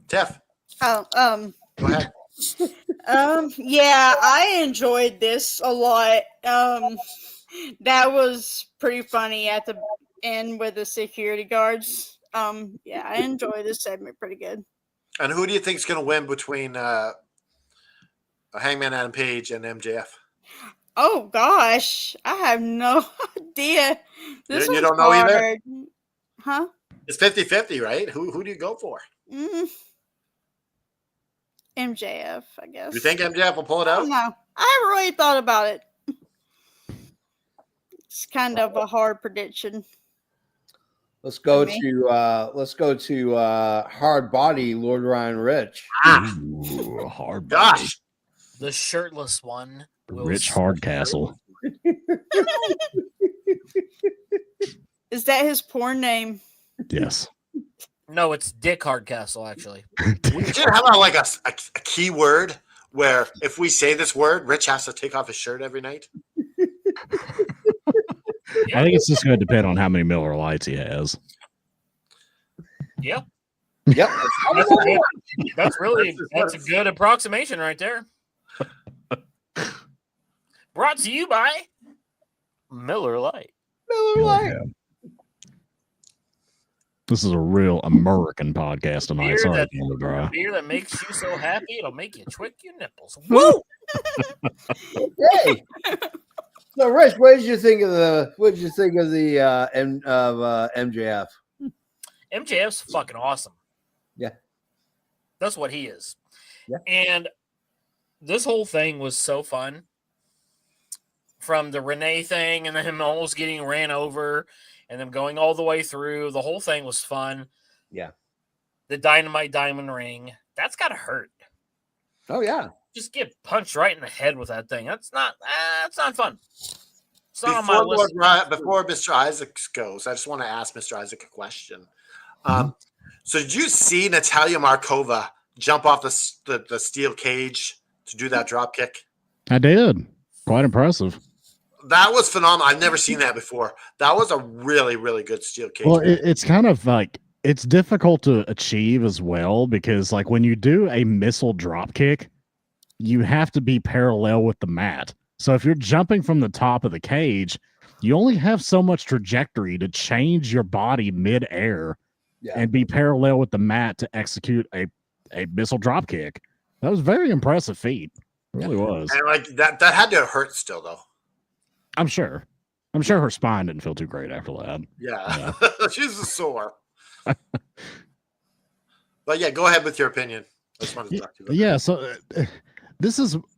Tiff, Oh, go ahead. yeah, I enjoyed this a lot. That was pretty funny at the end with the security guards. Yeah, I enjoyed this segment pretty good. And who do you think is going to win between Hangman Adam Page and MJF? Oh gosh, I have no idea. This You is don't know either? hard. Huh? It's 50-50, right? Who do you go for? MJF, I guess. You think MJF will pull it I out? don't know. I haven't really thought about it. It's kind of a hard prediction. Let's go For me. to Hard Body, Lord Ryan Rich. Ooh, hard body. Gosh. The shirtless one. will Rich s- Hardcastle. Is that his porn name? Yes. No, it's Dick Hardcastle, actually. Should have like a key word where if we say this word, Rich has to take off his shirt every night. I think it's just going to depend on how many Miller Lights he has. Yep. Yep. That's a good approximation right there. Brought to you by Miller Lite. Miller Lite. This is a real American podcast tonight. Beer Sorry, that- Canada Dry. Beer that makes you so happy it'll make you twitch your nipples. Woo! Hey. So, Rich, what did you think of the MJF? MJF's fucking awesome. Yeah. That's what he is. Yeah. And this whole thing was so fun. From the Renee thing and then him almost getting ran over and them going all the way through. The whole thing was fun. Yeah. The Dynamite diamond ring. That's got to hurt. Oh yeah. Just get punched right in the head with that thing. That's not fun. It's not on my list. Before Mr. Isaac goes, I just want to ask Mr. Isaac a question. So did you see Natalia Markova jump off the steel cage to do that drop kick? I did. Quite impressive. That was phenomenal. I've never seen that before. That was a really, really good steel cage. Well, it's kind of like it's difficult to achieve as well because, like, when you do a missile drop kick, you have to be parallel with the mat. So if you're jumping from the top of the cage, you only have so much trajectory to change your body mid-air and be parallel with the mat to execute a missile drop kick. That was a very impressive feat. It really was. And like that had to hurt still, though. I'm sure her spine didn't feel too great after that. Yeah. She's sore. But yeah, go ahead with your opinion. I just wanted to talk to you. Yeah, so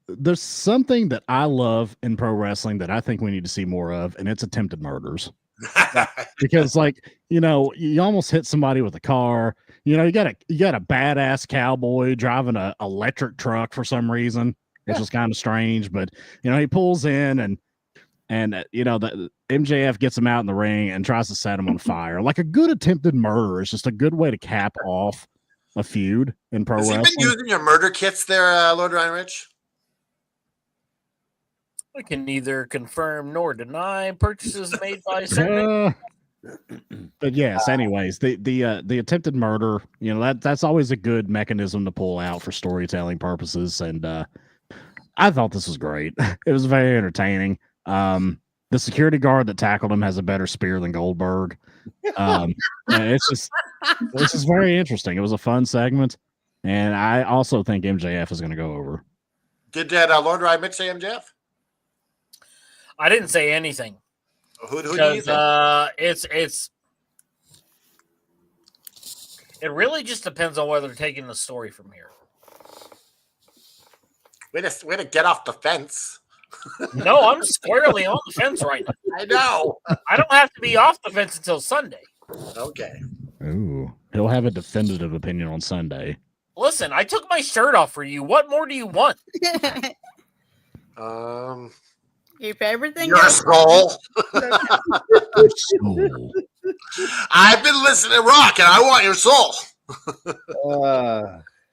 there's something that I love in pro wrestling that I think we need to see more of, and it's attempted murders. Because, like, you almost hit somebody with a car. You got a badass cowboy driving a electric truck for some reason, which is kind of strange. But he pulls in and the MJF gets him out in the ring and tries to set him on fire. Like a good attempted murder is just a good way to cap off a feud in pro wrestling. Has he been using your murder kits there, Lord Ryan Rich? I can neither confirm nor deny purchases made by Sunday. But yes, anyways, the attempted murder, that's always a good mechanism to pull out for storytelling purposes. And I thought this was great. It was very entertaining. The security guard that tackled him has a better spear than Goldberg. It's just very interesting. It was a fun segment, and I also think MJF is going to go over. Did Lord Ryan Rich say MJF? I didn't say anything. Who do you think? It really just depends on whether they're taking the story from here. Way to get off the fence. No, I'm squarely on the fence right now. I know. I don't have to be off the fence until Sunday. Okay. Ooh, he'll have a definitive opinion on Sunday. Listen, I took my shirt off for you. What more do you want? If everything Your else soul. I've been listening to rock, and I want your soul.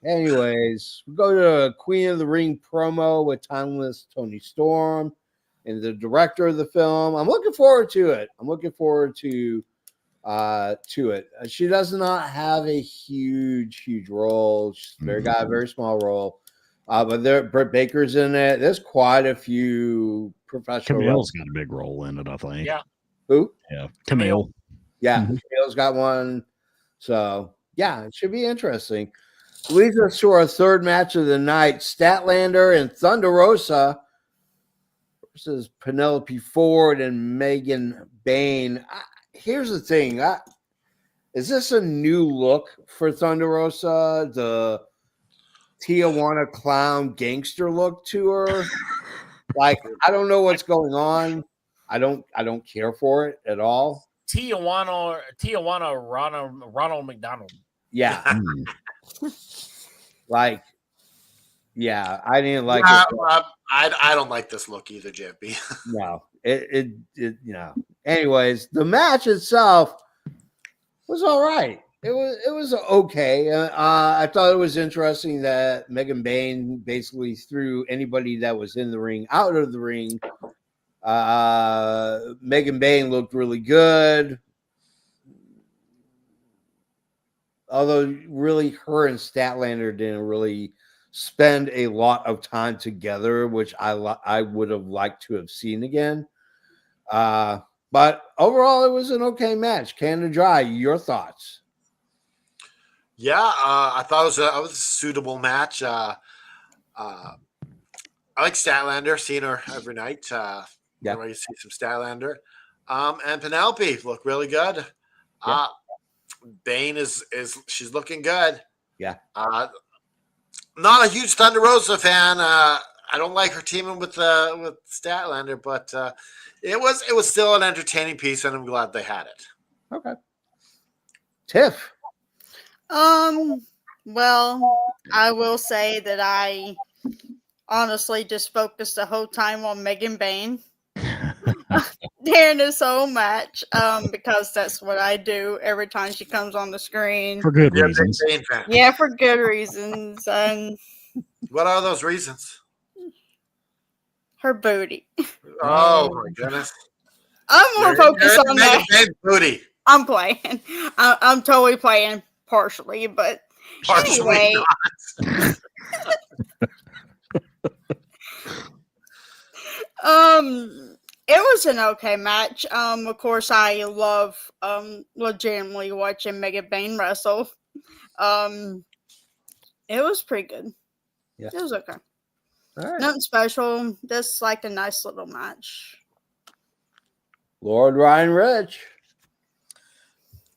Anyways, we go to a Queen of the Ring promo with timeless Tony Storm and the director of the film. I'm looking forward to it. She does not have a huge role. She's got a very small role. But Britt Baker's in it. There's quite a few professional. Camille's got a big role in it, I think. Yeah. Who? Yeah, Camille. Yeah, Camille's got one. So yeah, it should be interesting. Leads us to our third match of the night: Statlander and Thunder Rosa versus Penelope Ford and Megan Bayne. Here's the thing: is this a new look for Thunder Rosa? Tijuana clown gangster look to her. Like, I don't know what's going on. I don't care for it at all. Tijuana Ronald McDonald. Yeah. Hmm. Like, yeah, I didn't like Yeah, it. I don't like this look either, JP. No, it Anyways, the match itself was all right. It was okay. I thought it was interesting that Megan Bain basically threw anybody that was in the ring out of the ring. Megan Bain looked really good. Although really her and Statlander didn't really spend a lot of time together, which I would have liked to have seen again. But overall, it was an okay match. Canada Dry, your thoughts? Yeah, I thought it was a suitable match. I like Statlander, seeing her every night. Whenever you see some Statlander. And Penelope looked really good. Yeah. Bane is she's looking good. Yeah. Not a huge Thunder Rosa fan. I don't like her teaming with Statlander, but it was still an entertaining piece, and I'm glad they had it. Okay. Tiff. Well, I will say that I honestly just focused the whole time on Megan Bain during this whole match, because that's what I do every time she comes on the screen. For good reasons. Bane fan. Yeah, for good reasons. And What are those reasons? her booty. Oh my goodness! I'm more focused on that. Bane's booty. I'm playing. I'm totally playing partially, but Partially anyway. not. It was an okay match. Of course, I love legitimately watching Megan Bain wrestle. It was pretty good. Yeah. It was okay. All right. Nothing special. Just like a nice little match. Lord Ryan Rich.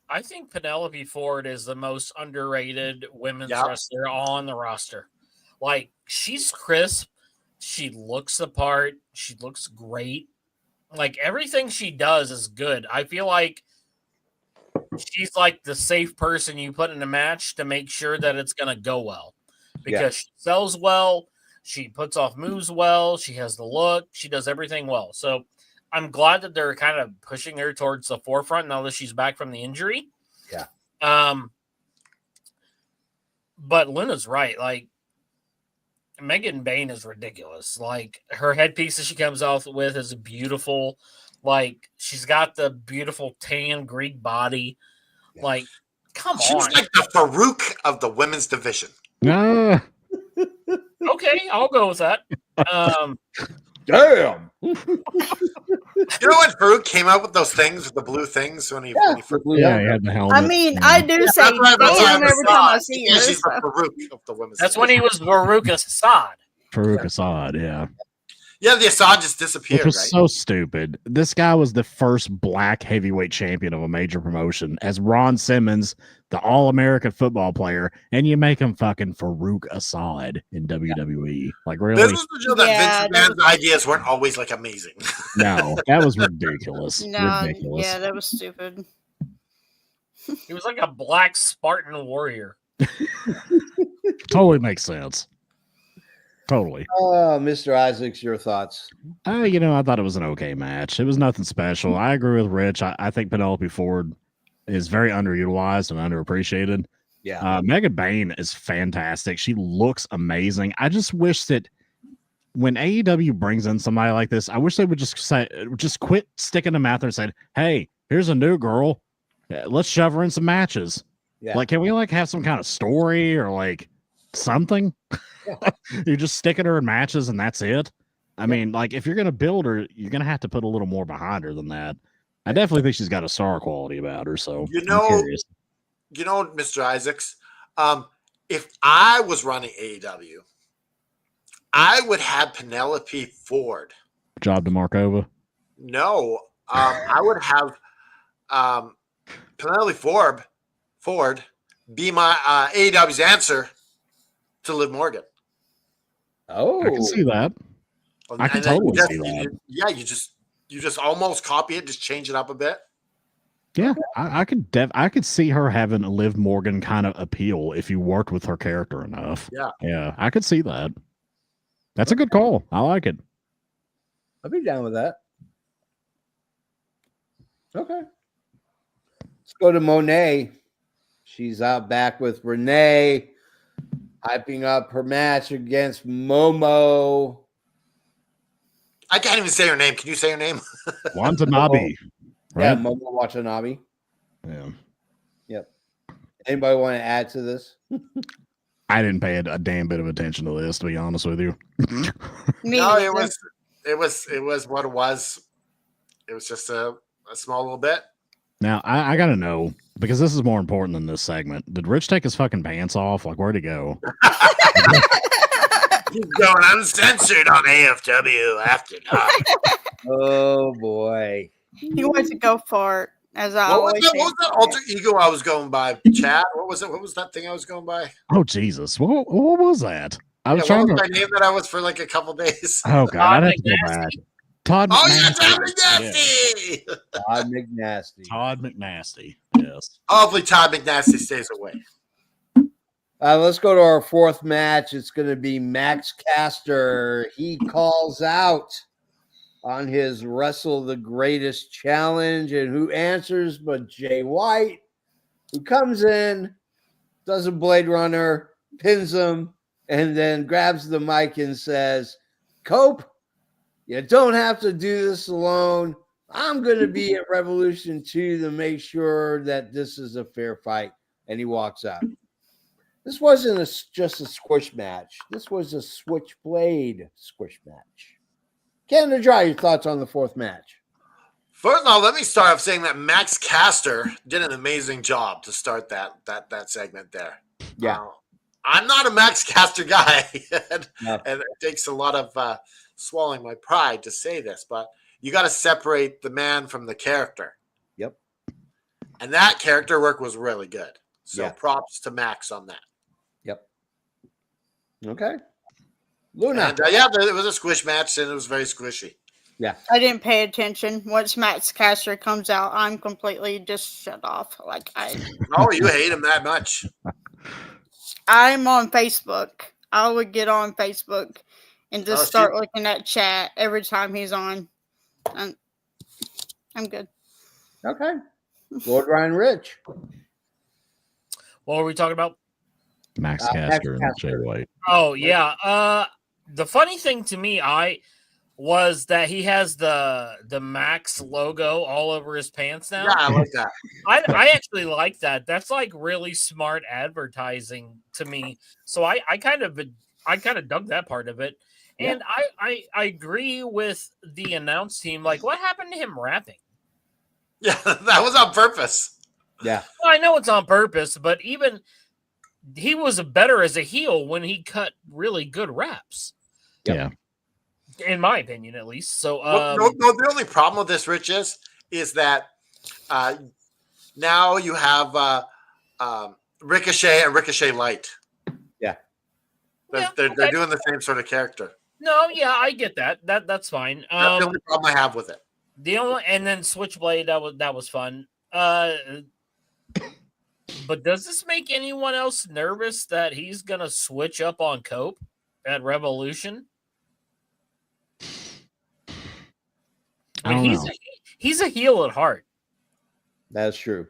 I think Penelope Ford is the most underrated women's Yep. wrestler on the roster. Like, she's crisp. She looks the part. She looks great. Like, everything she does is good. I feel like she's like the safe person you put in a match to make sure that it's going to go well. Because she sells well. She puts off moves well. She has the look. She does everything well. So I'm glad that they're kind of pushing her towards the forefront now that she's back from the injury. Yeah. But Luna's right. Like, Megan Bain is ridiculous. Like, her headpiece that she comes off with is beautiful. Like, she's got the beautiful tan Greek body. Yeah. Like, come She's on. like the Farouk of the women's division. Ah, Okay, I'll go with that. Damn. You know when Farouk came out with those things, with the blue things when he first. yeah, he had the helmet. I mean, I do say That's why damn every time I see her. She's the so. Farouk of the women's. That's when he was Baruch Assad. Farouk Assad, yeah. Yeah, the Assad just disappeared, Which was right? so stupid. This guy was the first black heavyweight champion of a major promotion as Ron Simmons, the All-American football player, and you make him fucking Farouk Assad in WWE. Like, really? This was the show that Yeah, Vince that McMahon's ideas weren't always like amazing. No, that was ridiculous. No, Ridiculous. yeah, that was stupid. He was like a black Spartan warrior. Totally makes sense. Totally. Mr. Isaacs, your thoughts? I thought it was an okay match. It was nothing special. I agree with Rich. I think Penelope Ford is very underutilized and underappreciated. Yeah. Megan Bain is fantastic. She looks amazing. I just wish that when AEW brings in somebody like this, I wish they would just quit sticking them out there and say, "Hey, here's a new girl. Let's shove her in some matches." Yeah. Like, can we have some kind of story or like something? You're just sticking her in matches and that's it. I mean, like, if you're gonna build her, you're gonna have to put a little more behind her than that. I definitely think she's got a star quality about her. So You I'm know, curious. Mr. Isaacs, if I was running AEW, I would have Penelope Ford. Job to Markova. No, I would have Penelope Ford be my AEW's answer to Liv Morgan. Oh, I can see that. I can And then totally you see that. Yeah, you just almost copy it, just change it up a bit. Yeah, I could see her having a Liv Morgan kind of appeal if you worked with her character enough. Yeah. I could see that. That's a good call. I like it. I'd be down with that. Okay. Let's go to Monet. She's out back with Renee, hyping up her match against Momo. I can't even say her name. Can you say her name? Watanabe. Yeah, Right? Momo Watanabe. Yeah. Yep. Anybody want to add to this? I didn't pay a damn bit of attention to this, to be honest with you. Me No, neither. it was what it was. It was just a small little bit. Now, I got to know, because this is more important than this segment. Did Rich take his fucking pants off? Like, where'd he go? He's going uncensored on AFW after dark. Oh boy. He wants to go fart, as I What was always that? say. What was that alter ego I was going by? Chad? What was it? What was that thing I was going by? Oh, Jesus. What was that? I was What trying was to. my name that I was for like a couple days? Oh, God. I'd have to go back. Todd Oh, yeah, McNasty. Todd McNasty. Todd McNasty. Todd McNasty. Yes. Hopefully, Todd McNasty stays away. Let's go to our fourth match. It's going to be Max Caster. He calls out on his Wrestle the Greatest challenge. And who answers but Jay White, who comes in, does a Blade Runner, pins him, and then grabs the mic and says, Cope, you don't have to do this alone. I'm going to be at Revolution 2 to make sure that this is a fair fight. And he walks out. This wasn't just a squish match. This was a switchblade squish match. Canada Dry, your thoughts on the fourth match? First of all, let me start off saying that Max Caster did an amazing job to start that segment there. Yeah. I'm not a Max Caster guy, and No. it takes a lot of swallowing my pride to say this, but you got to separate the man from the character. Yep. And that character work was really good. So Yeah. props to Max on that. Yep. Okay. Luna. And it was a squish match, and it was very squishy. Yeah. I didn't pay attention. Once Max Caster comes out, I'm completely just shut off. Oh, you hate him that much? I'm on Facebook. I would get on Facebook and just start looking at chat every time he's on. I'm good. Okay. Lord Ryan Rich. What were we talking about? Max Max Caster and Jay Caster. White. Oh yeah. The funny thing to me, was that he has the Max logo all over his pants now. Yeah, I like that. I actually like that. That's like really smart advertising to me. So I kind of dug that part of it. Yeah. And I agree with the announce team. Like, what happened to him rapping? Yeah, that was on purpose. Yeah. Well, I know it's on purpose, but even he was better as a heel when he cut really good raps. Yep. Yeah. In my opinion, at least. So, No, the only problem with this, Rich, is that now you have Ricochet and Ricochet Light. Yeah. They're doing the same sort of character. no, yeah, I get that. That's fine. That's the only problem I have with it. And then Switchblade, that was fun. But does this make anyone else nervous that he's gonna switch up on Cope at Revolution? I mean, he's a heel at heart. That's true.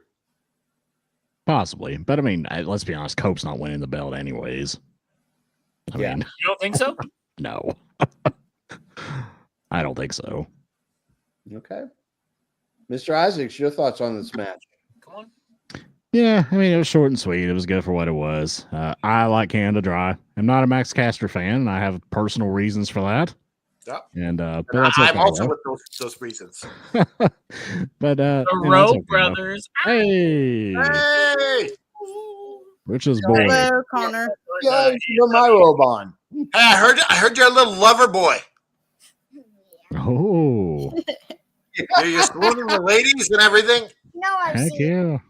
Possibly. But I mean, let's be honest, Cope's not winning the belt anyways. I Yeah. mean, You don't think so? no. I don't think so. Okay. Mr. Isaacs, your thoughts on this match? Come on. Yeah, I mean, it was short and sweet. It was good for what it was. I like Canada Dry. I'm not a Max Caster fan, and I have personal reasons for that. Yep. And but And that's I'm okay, also though. with those reasons. But The and Rowe that's okay, though. brothers. Hey, Hey! which is boy. Hello, Connor. Yeah, you put my robe on. Hey, I heard you're a little lover boy. Oh, You're swooning the ladies and everything. No, I've heck seen it.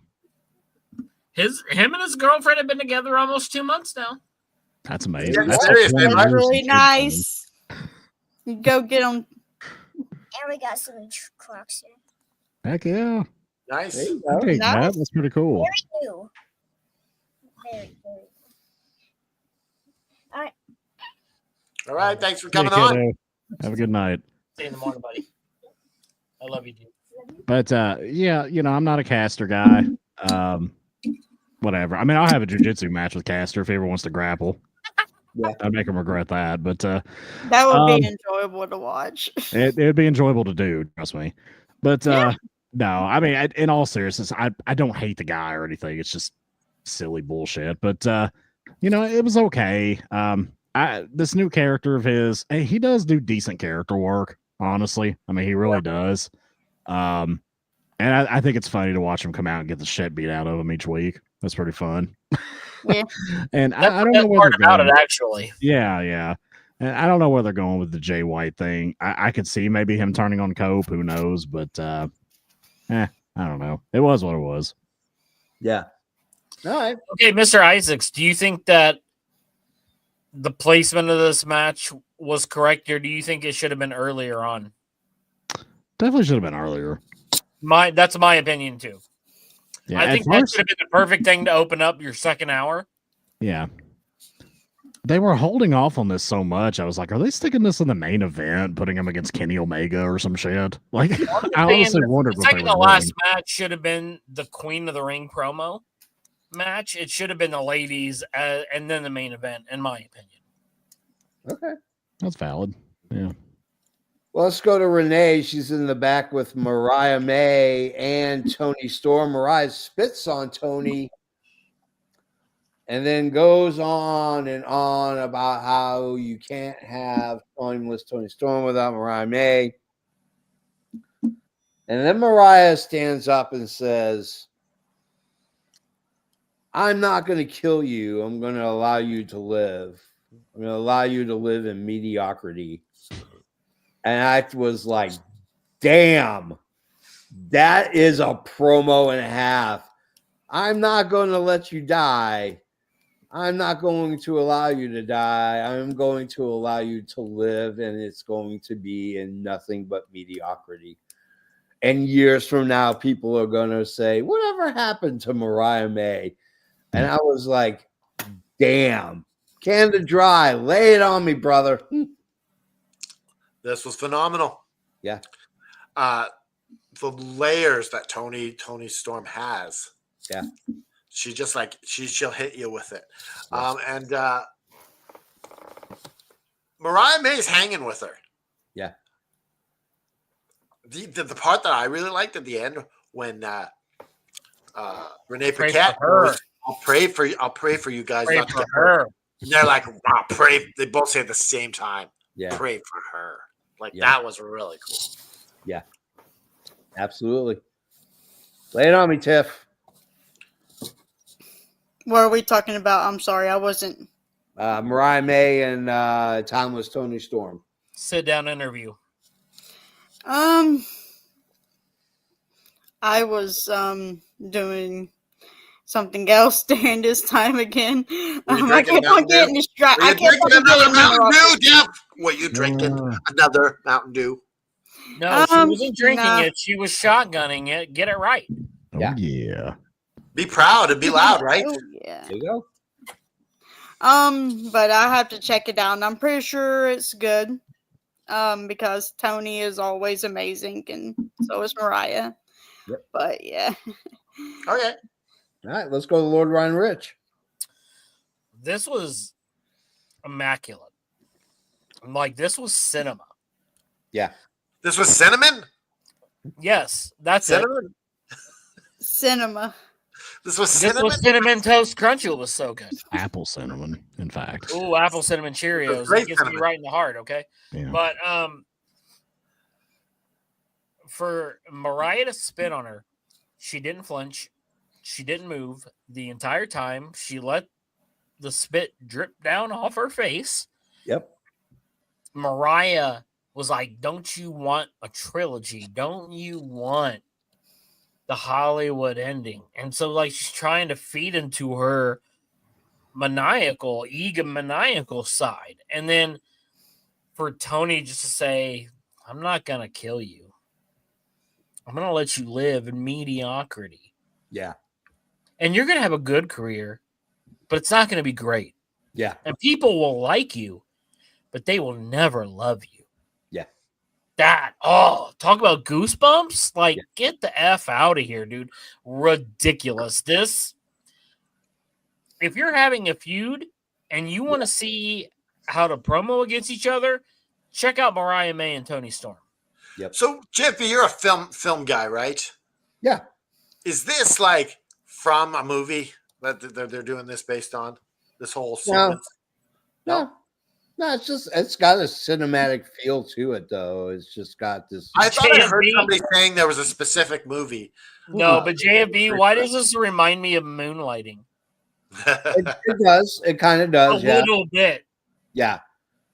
yeah. Him and his girlfriend have been together almost 2 months now. That's amazing. Yeah, That's serious, like 20 man. That's years really since you've done it. nice. You go get them. And we got some clocks here. Heck yeah. Nice. There you I go. dig that. Nice. That's pretty cool. Very new. Very. All right. Thanks for Hey, coming on. kiddo. Have a good night. See you in the morning, buddy. I love you, dude. But yeah, I'm not a caster guy. Whatever. I mean, I'll have a jujitsu match with Caster if he ever wants to grapple. Yeah. I'd make him regret that. But That would be Um, enjoyable to watch. it'd be enjoyable to do, trust me. But Yeah. no, I mean, in all seriousness, I don't hate the guy or anything. It's just silly bullshit. But it was okay. This new character of his, hey, he does do decent character work, honestly. I mean, he really does. And I think it's funny to watch him come out and get the shit beat out of him each week. That's pretty fun. Yeah. And That's I don't the know best where part they're about going. it, actually. Yeah. And I don't know where they're going with the Jay White thing. I could see maybe him turning on Cope. Who knows? But I don't know. It was what it was. Yeah. All right. Okay, Mr. Isaacs, do you think that the placement of this match was correct, or do you think it should have been earlier on? Definitely should have been earlier. That's my opinion too. Yeah, I think that should have been the perfect thing to open up your second hour. Yeah. They were holding off on this so much. I was like, are they sticking this in the main event, putting him against Kenny Omega or some shit? Like, I honestly wondered what they Second were to last doing. match should have been the Queen of the Ring promo match. It should have been the ladies and then the main event, in my opinion. Okay. That's valid. Yeah. Well, let's go to Renee. She's in the back with Mariah May and Tony Storm. Mariah spits on Tony and then goes on and on about how you can't have timeless Tony Storm without Mariah May. And then Mariah stands up and says, I'm not going to kill you. I'm going to allow you to live. I'm going to allow you to live in mediocrity. And I was like, damn, that is a promo and a half. I'm not going to let you die. I'm not going to allow you to die. I'm going to allow you to live, and it's going to be in nothing but mediocrity. And years from now, people are going to say, whatever happened to Mariah May? And I was like, damn, Canada Dry, lay it on me, brother. This was phenomenal. Yeah. The layers that Tony Storm has. Yeah. She just like she'll hit you with it. Yeah. And Mariah May's hanging with her. Yeah. The part that I really liked at the end when Renee Pray Paquette for her. goes, I'll pray for you guys Pray not to for get hurt. her. And they're like, wow, pray. They both say at the same time, Yeah. pray for her. Like Yeah. that was really cool. Yeah. Absolutely. Lay it on me, Tiff. What are we talking about? I'm sorry, I wasn't. Mariah May and timeless Tony Storm. Sit down interview. I was doing something else during this time again. I drinking kept on Mountain getting Dew? distracted. Were I you kept on drinking another getting Mountain interrupted. Dew, Jeff? Were you drinking another Mountain Dew? No, she wasn't drinking nah. it. She was shotgunning it. Get it right. Oh, Yeah. yeah. Be proud and be loud, right? Oh, yeah. There you go. But I have to check it out, and I'm pretty sure it's good. Because Tony is always amazing, and so is Mariah. Yep. But yeah. Okay. All right, let's go to Lord Ryan Rich. This was immaculate. Like, this was cinema. Yeah. This was cinnamon? Yes, that's Cinnamon? Cinema. This was it. This cinnamon? was Cinnamon Toast Crunch. It was so good. Apple cinnamon, in fact. Ooh, apple cinnamon Cheerios. Great That gets me cinnamon. right in the heart, okay? Yeah. But for Mariah to spit on her, she didn't flinch. She didn't move the entire time. She let the spit drip down off her face. Yep. Mariah was like, don't you want a trilogy? Don't you want the Hollywood ending? And so, like, she's trying to feed into her egomaniacal side. And then for Tony just to say, I'm not going to kill you. I'm going to let you live in mediocrity. Yeah. And you're going to have a good career, but it's not going to be great. Yeah. And people will like you, but they will never love you. Yeah. Talk about goosebumps. Like, Yeah. get the F out of here, dude. Ridiculous. If you're having a feud and you want to see how to promo against each other, check out Mariah May and Tony Storm. Yep. So, Jiffy, you're a film guy, right? Yeah. Is this like from a movie that they're doing this based on? This whole sequence? No, it's got a cinematic feel to it, though. It's just got this. I thought I heard JFB. somebody saying there was a specific movie. No, but JFB, why does this remind me of Moonlighting? It does. It kind of does. A little bit. Yeah.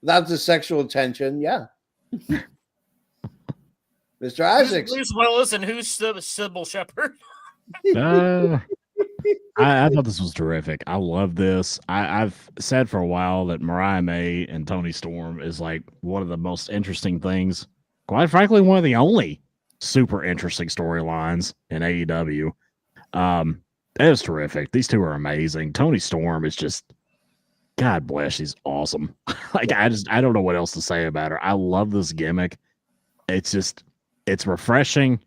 Without the sexual tension. Yeah. Mr. Isaacs. Who's Sybil Shepherd? I thought this was terrific. I love this. I've said for a while that Mariah May and Tony Storm is like one of the most interesting things. Quite frankly, one of the only super interesting storylines in AEW. It is terrific. These two are amazing. Tony Storm is just, God bless, she's awesome. I don't know what else to say about her. I love this gimmick. It's refreshing.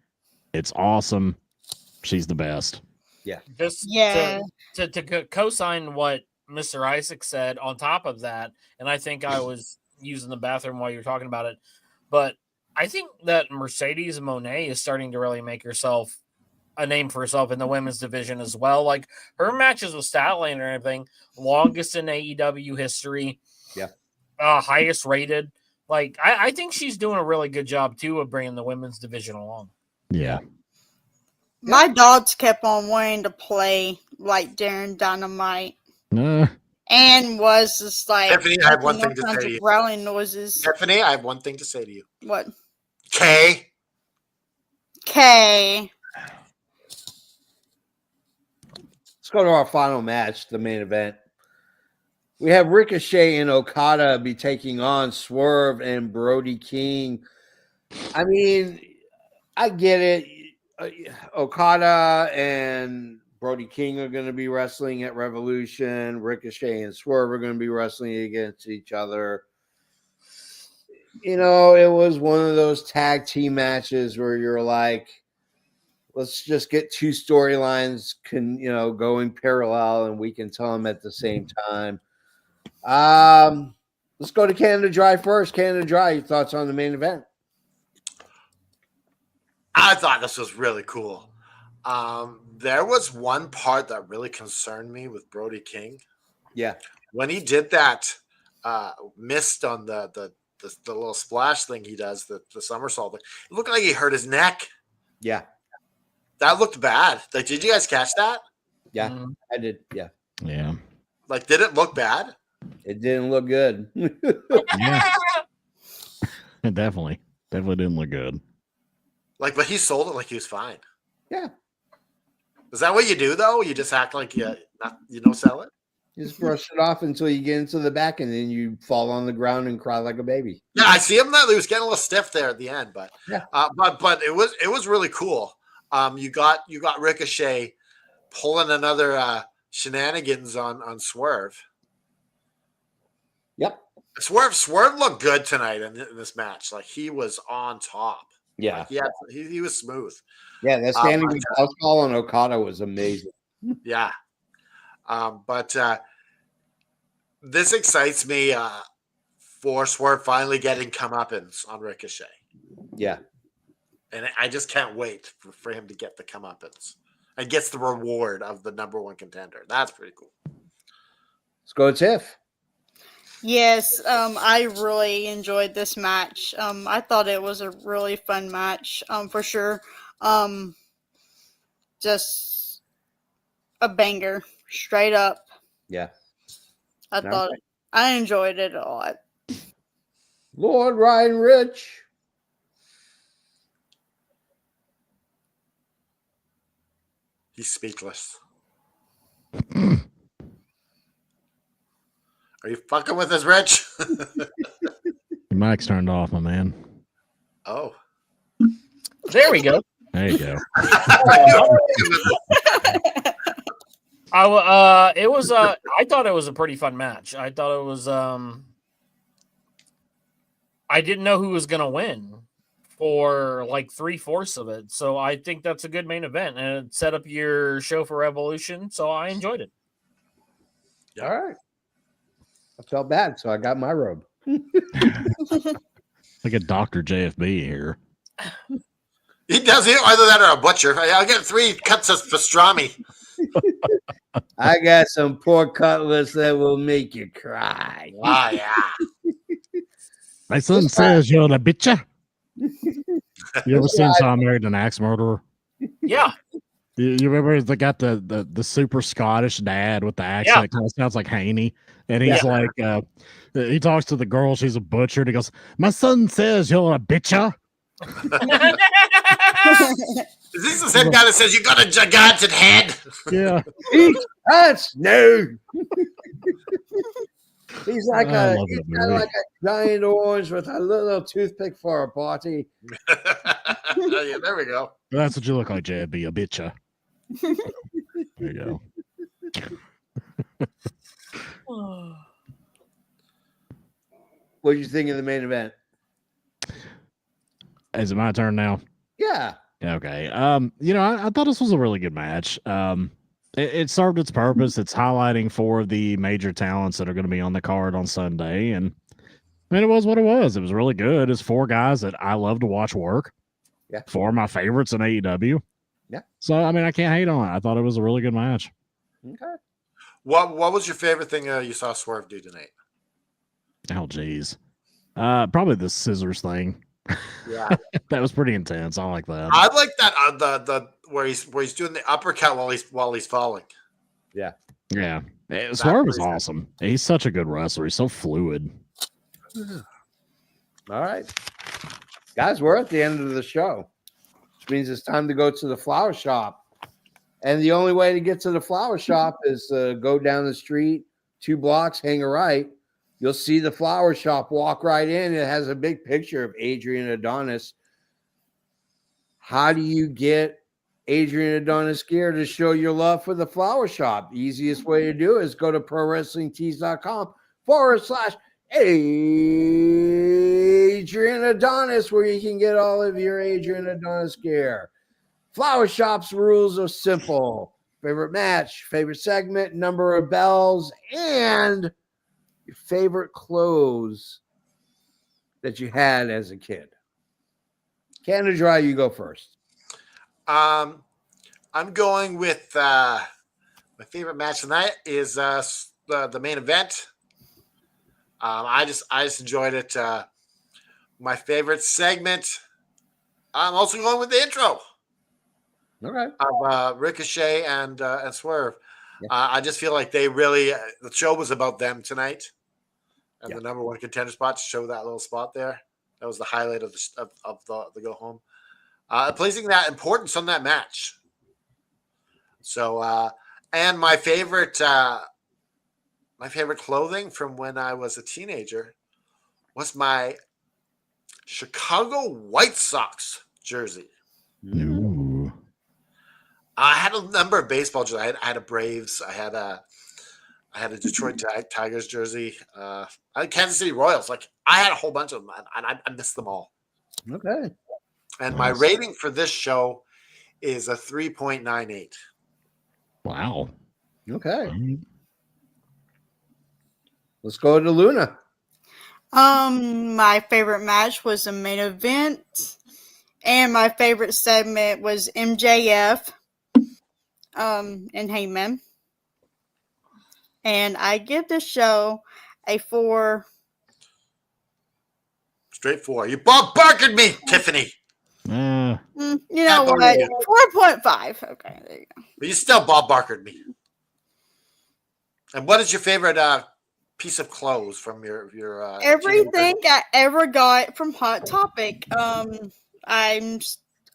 It's awesome. She's the best. Yeah. To co-sign what Mr. Isaac said on top of that, and I think I was using the bathroom while you were talking about it, but I think that Mercedes Moné is starting to really make herself a name for herself in the women's division as well. Like her matches with Statlander and everything, longest in AEW history. Yeah. Highest rated. Like I think she's doing a really good job too of bringing the women's division along. Yeah. My dogs kept on wanting to play like during Dynamite. And was just like Tiffany, I have one thing to say to you. Growling noises. Tiffany, I have one thing to say to you. What? K. Let's go to our final match, the main event. We have Ricochet and Okada be taking on Swerve and Brody King. I mean, I get it. Okada and Brody King are going to be wrestling at Revolution. Ricochet and Swerve are going to be wrestling against each other. You know, it was one of those tag team matches where you're like, let's just get two storylines going parallel and we can tell them at the same time. Let's go to Canada Dry first. Canada Dry, your thoughts on the main event? I thought this was really cool. There was one part that really concerned me with Brody King. Yeah. When he did that mist on the little splash thing he does, the somersault, it looked like he hurt his neck. Yeah. That looked bad. Like, did you guys catch that? Yeah, I did. Yeah. Yeah. Like, did it look bad? It didn't look good. Yeah. It definitely didn't look good. Like, but he sold it like he was fine. Yeah. Is that what you do, though? You just act like you don't sell it? You just brush it off until you get into the back, and then you fall on the ground and cry like a baby. Yeah, I see him though. He was getting a little stiff there at the end, but yeah. But it was really cool. You got Ricochet pulling another shenanigans on Swerve. Yep. Swerve looked good tonight in this match. Like, he was on top. Yeah. Like, he was smooth. Yeah, that standing house call on Okada was amazing. Yeah. But this excites me for Swerve finally getting comeuppance on Ricochet. Yeah. And I just can't wait for him to get the comeuppance and gets the reward of the number one contender. That's pretty cool. Let's go, Tiff. Yes, I really enjoyed this match. I thought it was a really fun match, for sure. Just a banger, straight up. Yeah. I enjoyed it a lot. Lord Ryan Rich. He's speechless. Are you fucking with us, Rich? Your mic's turned off, my man. Oh. There we go. There you go. It was I thought it was a pretty fun match. I thought it was I didn't know who was gonna win for like 3/4 of it. So I think that's a good main event and it set up your show for Revolution. So I enjoyed it. All right. I felt bad, so I got my robe. Like a Dr. JFB here. He does it either that or a butcher. I'll get 3 cuts of pastrami. I got some pork cutlets that will make you cry. Ah, yeah. My son says you're a bitcha. You ever seen How I Married an Axe Murderer? Yeah. You remember they got the super Scottish dad with the accent? It kind of sounds like Haney. And he's like, he talks to the girl. She's a butcher. And he goes, my son says you're a bitcha. Is this the same guy that says you got a gigantic head? Yeah. That's no. He's like I a love that movie. like a giant orange with a little toothpick for a party. Yeah, there we go. That's what you look like, JB, a bitcha. There you go. What do you think of the main event? Is it my turn now? Yeah. Okay. I thought this was a really good match. It served its purpose. It's highlighting 4 of the major talents that are going to be on the card on Sunday. And I mean, it was what it was. It was really good. It's 4 guys that I love to watch work. Yeah. 4 of my favorites in AEW. Yeah. So, I mean, I can't hate on it. I thought it was a really good match. Okay. What was your favorite thing you saw Swerve do tonight? Oh, geez. Probably the scissors thing. Yeah. That was pretty intense. I like that. I like that the where he's doing the uppercut while he's falling. Yeah. Yeah. Swerve is awesome. He's such a good wrestler. He's so fluid. All right. Guys, we're at the end of the show, which means it's time to go to the flower shop. And the only way to get to the flower shop is go down the street 2 blocks, hang a right. You'll see the flower shop, walk right in. It has a big picture of Adrian Adonis. How do you get Adrian Adonis gear to show your love for the flower shop? The easiest way to do it is go to prowrestlingtees.com/Adrian Adonis, where you can get all of your Adrian Adonis gear. Flower shop's rules are simple. Favorite match, favorite segment, number of bells, and your favorite clothes that you had as a kid. Can or dry, you go first. I'm going with my favorite match tonight is the main event. I just enjoyed it. My favorite segment. I'm also going with the intro. Okay. Of Ricochet and Swerve. Yeah. I just feel like they really the show was about them tonight, and Yeah. the number 1 contender spot to show that little spot there. That was the highlight of the go home. Placing that importance on that match. So, and my favorite clothing from when I was a teenager was my Chicago White Sox jersey. Ooh. I had a number of baseball jerseys. I had a Braves. I had a Detroit Tigers jersey. I had Kansas City Royals. Like I had a whole bunch of them, and I missed them all. Okay. And my rating for this show is a 3.98. Wow. Okay. Let's go to Luna. My favorite match was the main event, and my favorite segment was MJF, and Heyman. And I give the show a 4. Straight 4. You Bob Barkered me, Tiffany. You know Yeah, what? 4.5. Okay, there you go. But you still Bob Barkered me. And what is your favorite piece of clothes from your Everything I ever got from Hot Topic.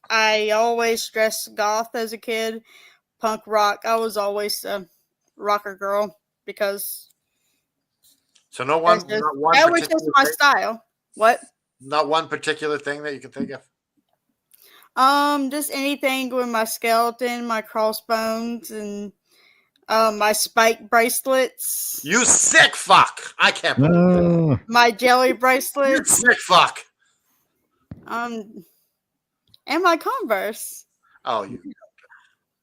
I always dressed goth as a kid, punk rock. I was always a rocker girl because So no one, That's just- not one that was just particular my thing? style. What? Not one particular thing that you can think of. Just anything with my skeleton, my crossbones, and my spike bracelets, You sick fuck! I can't believe that. my jelly You bracelets, sick fuck! and my Converse. Oh, you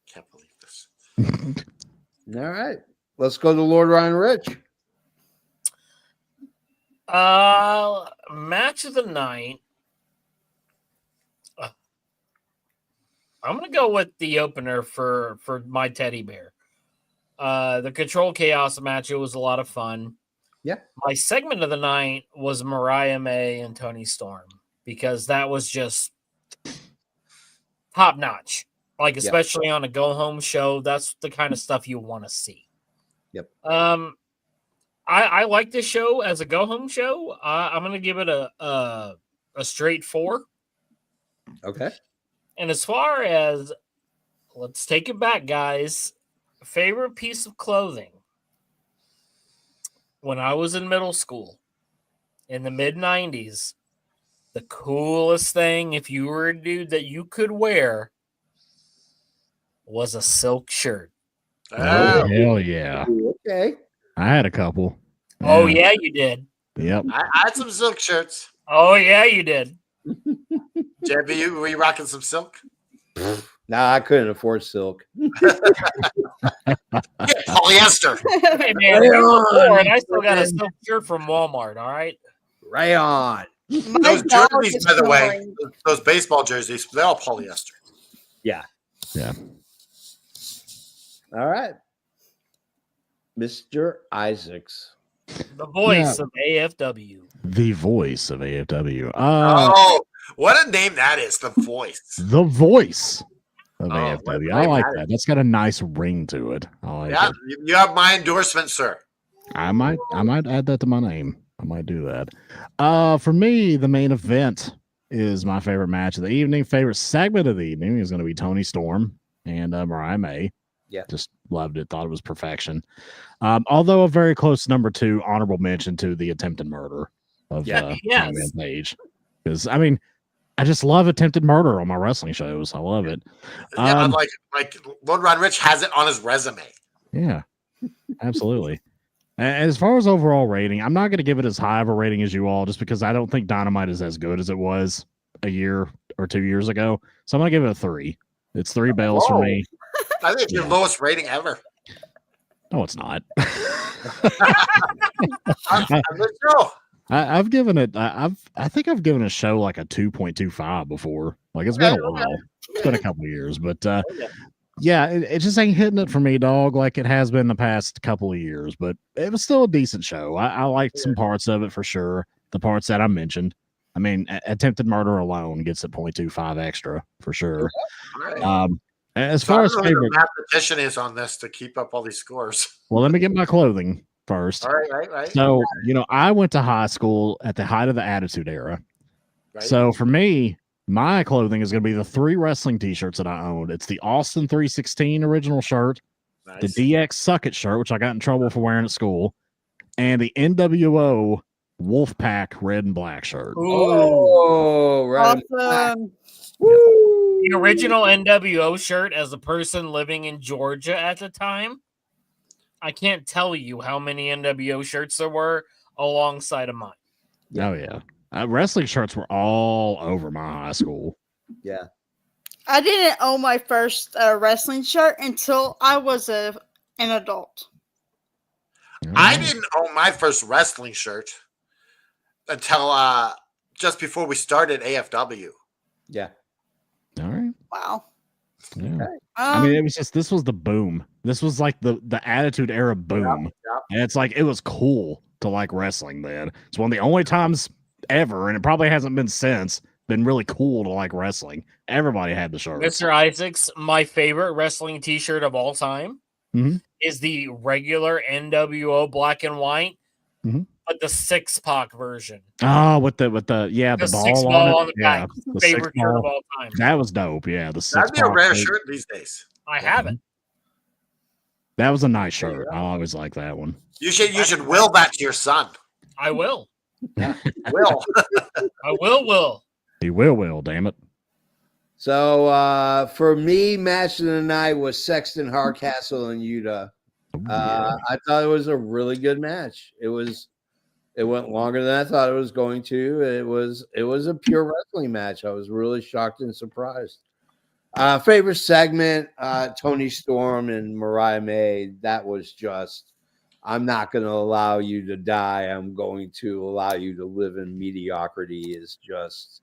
can't believe this. All right. Let's go to Lord Ryan Rich. Match of the night. I'm gonna go with the opener for my teddy bear. The Control Chaos match. It was a lot of fun. Yeah. My segment of the night was Mariah May and Tony Storm because that was just top notch. Like especially on a go home show, that's the kind of stuff you want to see. Yep. I like this show as a go home show. I'm gonna give it a straight 4. Okay. And as far as, let's take it back, guys. Favorite piece of clothing. When I was in middle school in the mid 90s, the coolest thing, if you were a dude that you could wear, was a silk shirt. Oh, hell yeah. Okay. I had a couple. Oh, yeah, you did. Yep. I had some silk shirts. Oh, yeah, you did. JB, were you rocking some silk? Nah, I couldn't afford silk. Polyester. Hey, man, Right on. and I still got a silk shirt from Walmart, all right? Rayon. Those dog jerseys, is by the way, snoring. those baseball jerseys, they're all polyester. Yeah. Yeah. All right. Mr. Isaacs. The voice of AFW. The voice of AFW. Oh, what a name that is, the voice. The voice of Oh, AFW. what I like name that. That's got a nice ring to it. I like Yeah, it. you have my endorsement, sir. I might add that to my name. I might do that. For me, the main event is my favorite match of the evening. Favorite segment of the evening is going to be Tony Storm and Mariah May. Yeah. Just loved it. Thought it was perfection. Although a very close number 2 honorable mention to the attempted murder of Yes. Page. Because I mean, I just love attempted murder on my wrestling shows. I love it. Yeah, like Lord Ron Rich has it on his resume. Yeah, absolutely. As far as overall rating, I'm not going to give it as high of a rating as you all, just because I don't think Dynamite is as good as it was a year or 2 years ago. So I'm going to give it a 3. It's 3 bells for me. I think it's your lowest rating ever. No, it's not. I'm I've given it. I think I've given a show like a 2.25 before. Like it's been a while. It's been a couple of years, but yeah, it just ain't hitting it for me, dog. Like it has been the past couple of years, but it was still a decent show. I liked some parts of it for sure. The parts that I mentioned. I mean, attempted murder alone gets a 0.25 extra for sure. As far as favorite, the mathematician is on this to keep up all these scores. well, let me get my clothing first. All right. So, I went to high school at the height of the Attitude Era. Right. So for me, my clothing is going to be the 3 wrestling t-shirts that I owned. It's the Austin 316 original shirt, Nice. the DX Suck It shirt, which I got in trouble for wearing at school, and the NWO Wolfpack red and black shirt. Oh, right. Awesome. The original NWO shirt, as a person living in Georgia at the time, I can't tell you how many NWO shirts there were alongside of mine. Oh, yeah. Wrestling shirts were all over my high school. Yeah. I didn't own my first wrestling shirt until I was an adult. I didn't own my first wrestling shirt until just before we started AFW. Yeah. All right. Wow. Yeah. I mean, it was just, this was the boom. This was like the Attitude Era boom. Yep. And it's like, it was cool to like wrestling then. It's one of the only times ever, and it probably hasn't been since, been really cool to like wrestling. Everybody had the shirt. Mr. Isaacs, my favorite wrestling t-shirt of all time is the regular NWO black and white, but the 6-pack version. Oh, with the ball 6 ball on on it. the back. Yeah, the Favorite 6 shirt ball. of all time. That was dope. Yeah, the 6 That'd be a rare shirt these days. I have it. That was a nice shirt. I always like that one. You should will that to your son. I will. Will. I will. He will, damn it. So for me, match of the night was Sexton Hardcastle and Utah. Oh, yeah. I thought it was a really good match. It went longer than I thought it was going to. It was a pure wrestling match. I was really shocked and surprised. Favorite segment, Tony Storm and Mariah May. That was just, I'm not going to allow you to die. I'm going to allow you to live in mediocrity. Is just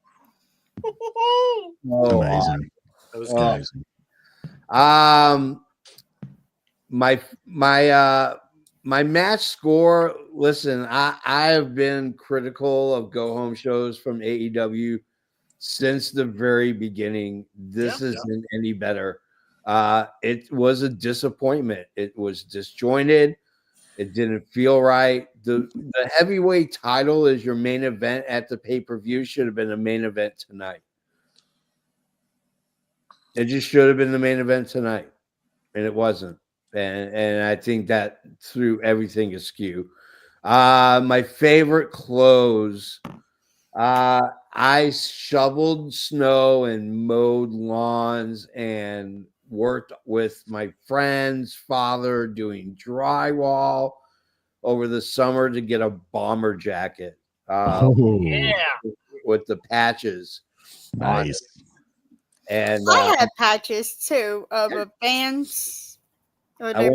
Amazing. That was good. Amazing. My match score. Listen, I have been critical of go home shows from AEW since the very beginning. This isn't any better. It was a disappointment. It was disjointed. It didn't feel right. The heavyweight title is your main event at the pay-per-view. Should have been a main event tonight. It just should have been the main event tonight, and it wasn't. And I think that threw everything askew. My favorite close. I shoveled snow and mowed lawns and worked with my friend's father doing drywall over the summer to get a bomber jacket with the patches. Nice. And I had patches too of a bands. I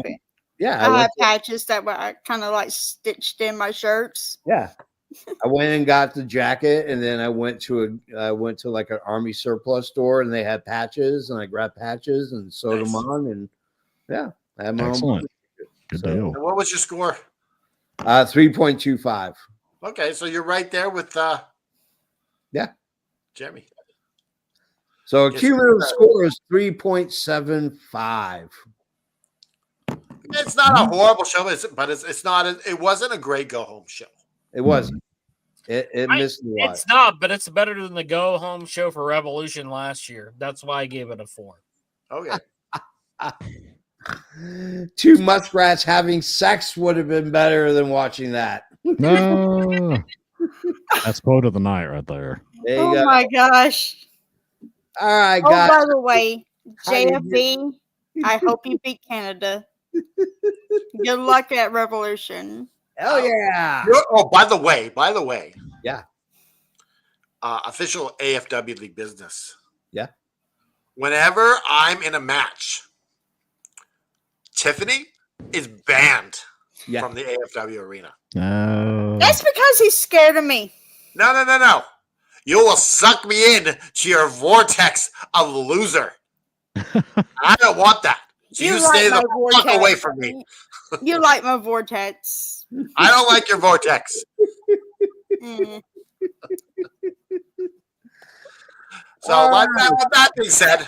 had patches that were kind of like stitched in my shirts. Yeah. I went and got the jacket, and then I went to like an army surplus store, and they had patches, and I grabbed patches and sewed them on, and I had my Excellent. own. Good deal. And what was your score? 3.25. Okay, so you're right there with Jeremy. So It's- cumulative score is 3.75. It's not a horrible show, but it's not. It wasn't a great go home show. It wasn't. It missed the lot. It's not, but it's better than the go home show for Revolution last year. That's why I gave it a 4. Okay. Two muskrats having sex would have been better than watching that. No. That's quote of the night right there. There you Oh go. my gosh. All right, Oh, guys. by the way, How you JFB, I hope you beat Canada. Good luck at Revolution. Hell yeah. Oh, by the way. Yeah. Official AFW League business. Yeah. Whenever I'm in a match, Tiffany is banned from the AFW arena. No. That's because he's scared of me. No. You will suck me in to your vortex of loser. I don't want that. So you stay like the my fuck vortex. away from me. You like my vortex. I don't like your vortex. Mm. So with that being said,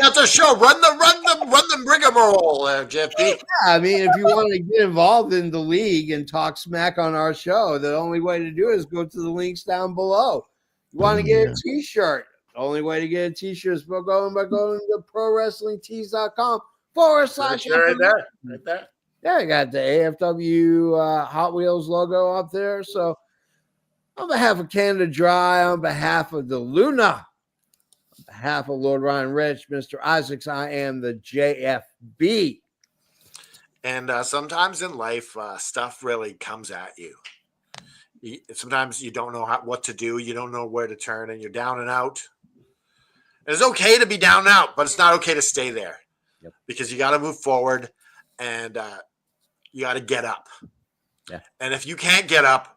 that's a show. Run the rigmarole, JFP. Yeah, I mean, if you want to get involved in the league and talk smack on our show, the only way to do it is go to the links down below. You want to get a t-shirt. The only way to get a t-shirt is by going to prowrestlingtees.com / Right there. Yeah, I got the AFW Hot Wheels logo up there. So on behalf of Canada Dry, on behalf of the Luna, on behalf of Lord Ryan Rich, Mr. Isaacs, I am the JFB. And sometimes in life, stuff really comes at you. Sometimes you don't know what to do. You don't know where to turn, and you're down and out. And it's okay to be down and out, but it's not okay to stay there. Yep. Because you got to move forward, and you got to get up. Yeah. And if you can't get up,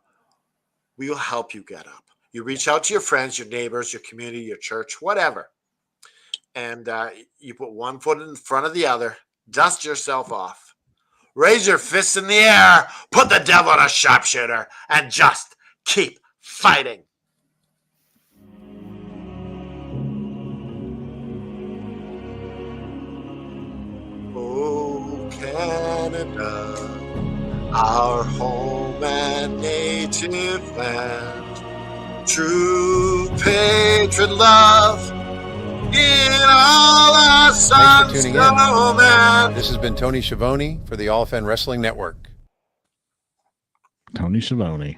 we will help you get up. You reach out to your friends, your neighbors, your community, your church, whatever. And you put one foot in front of the other, dust yourself off. Raise your fists in the air, put the devil on a sharpshooter, and just keep fighting. Oh, Canada, our home and native land, true patriot love in all our sons. Thanks for tuning in. This has been Tony Schiavone for the All Fan Wrestling Network. Tony Schiavone.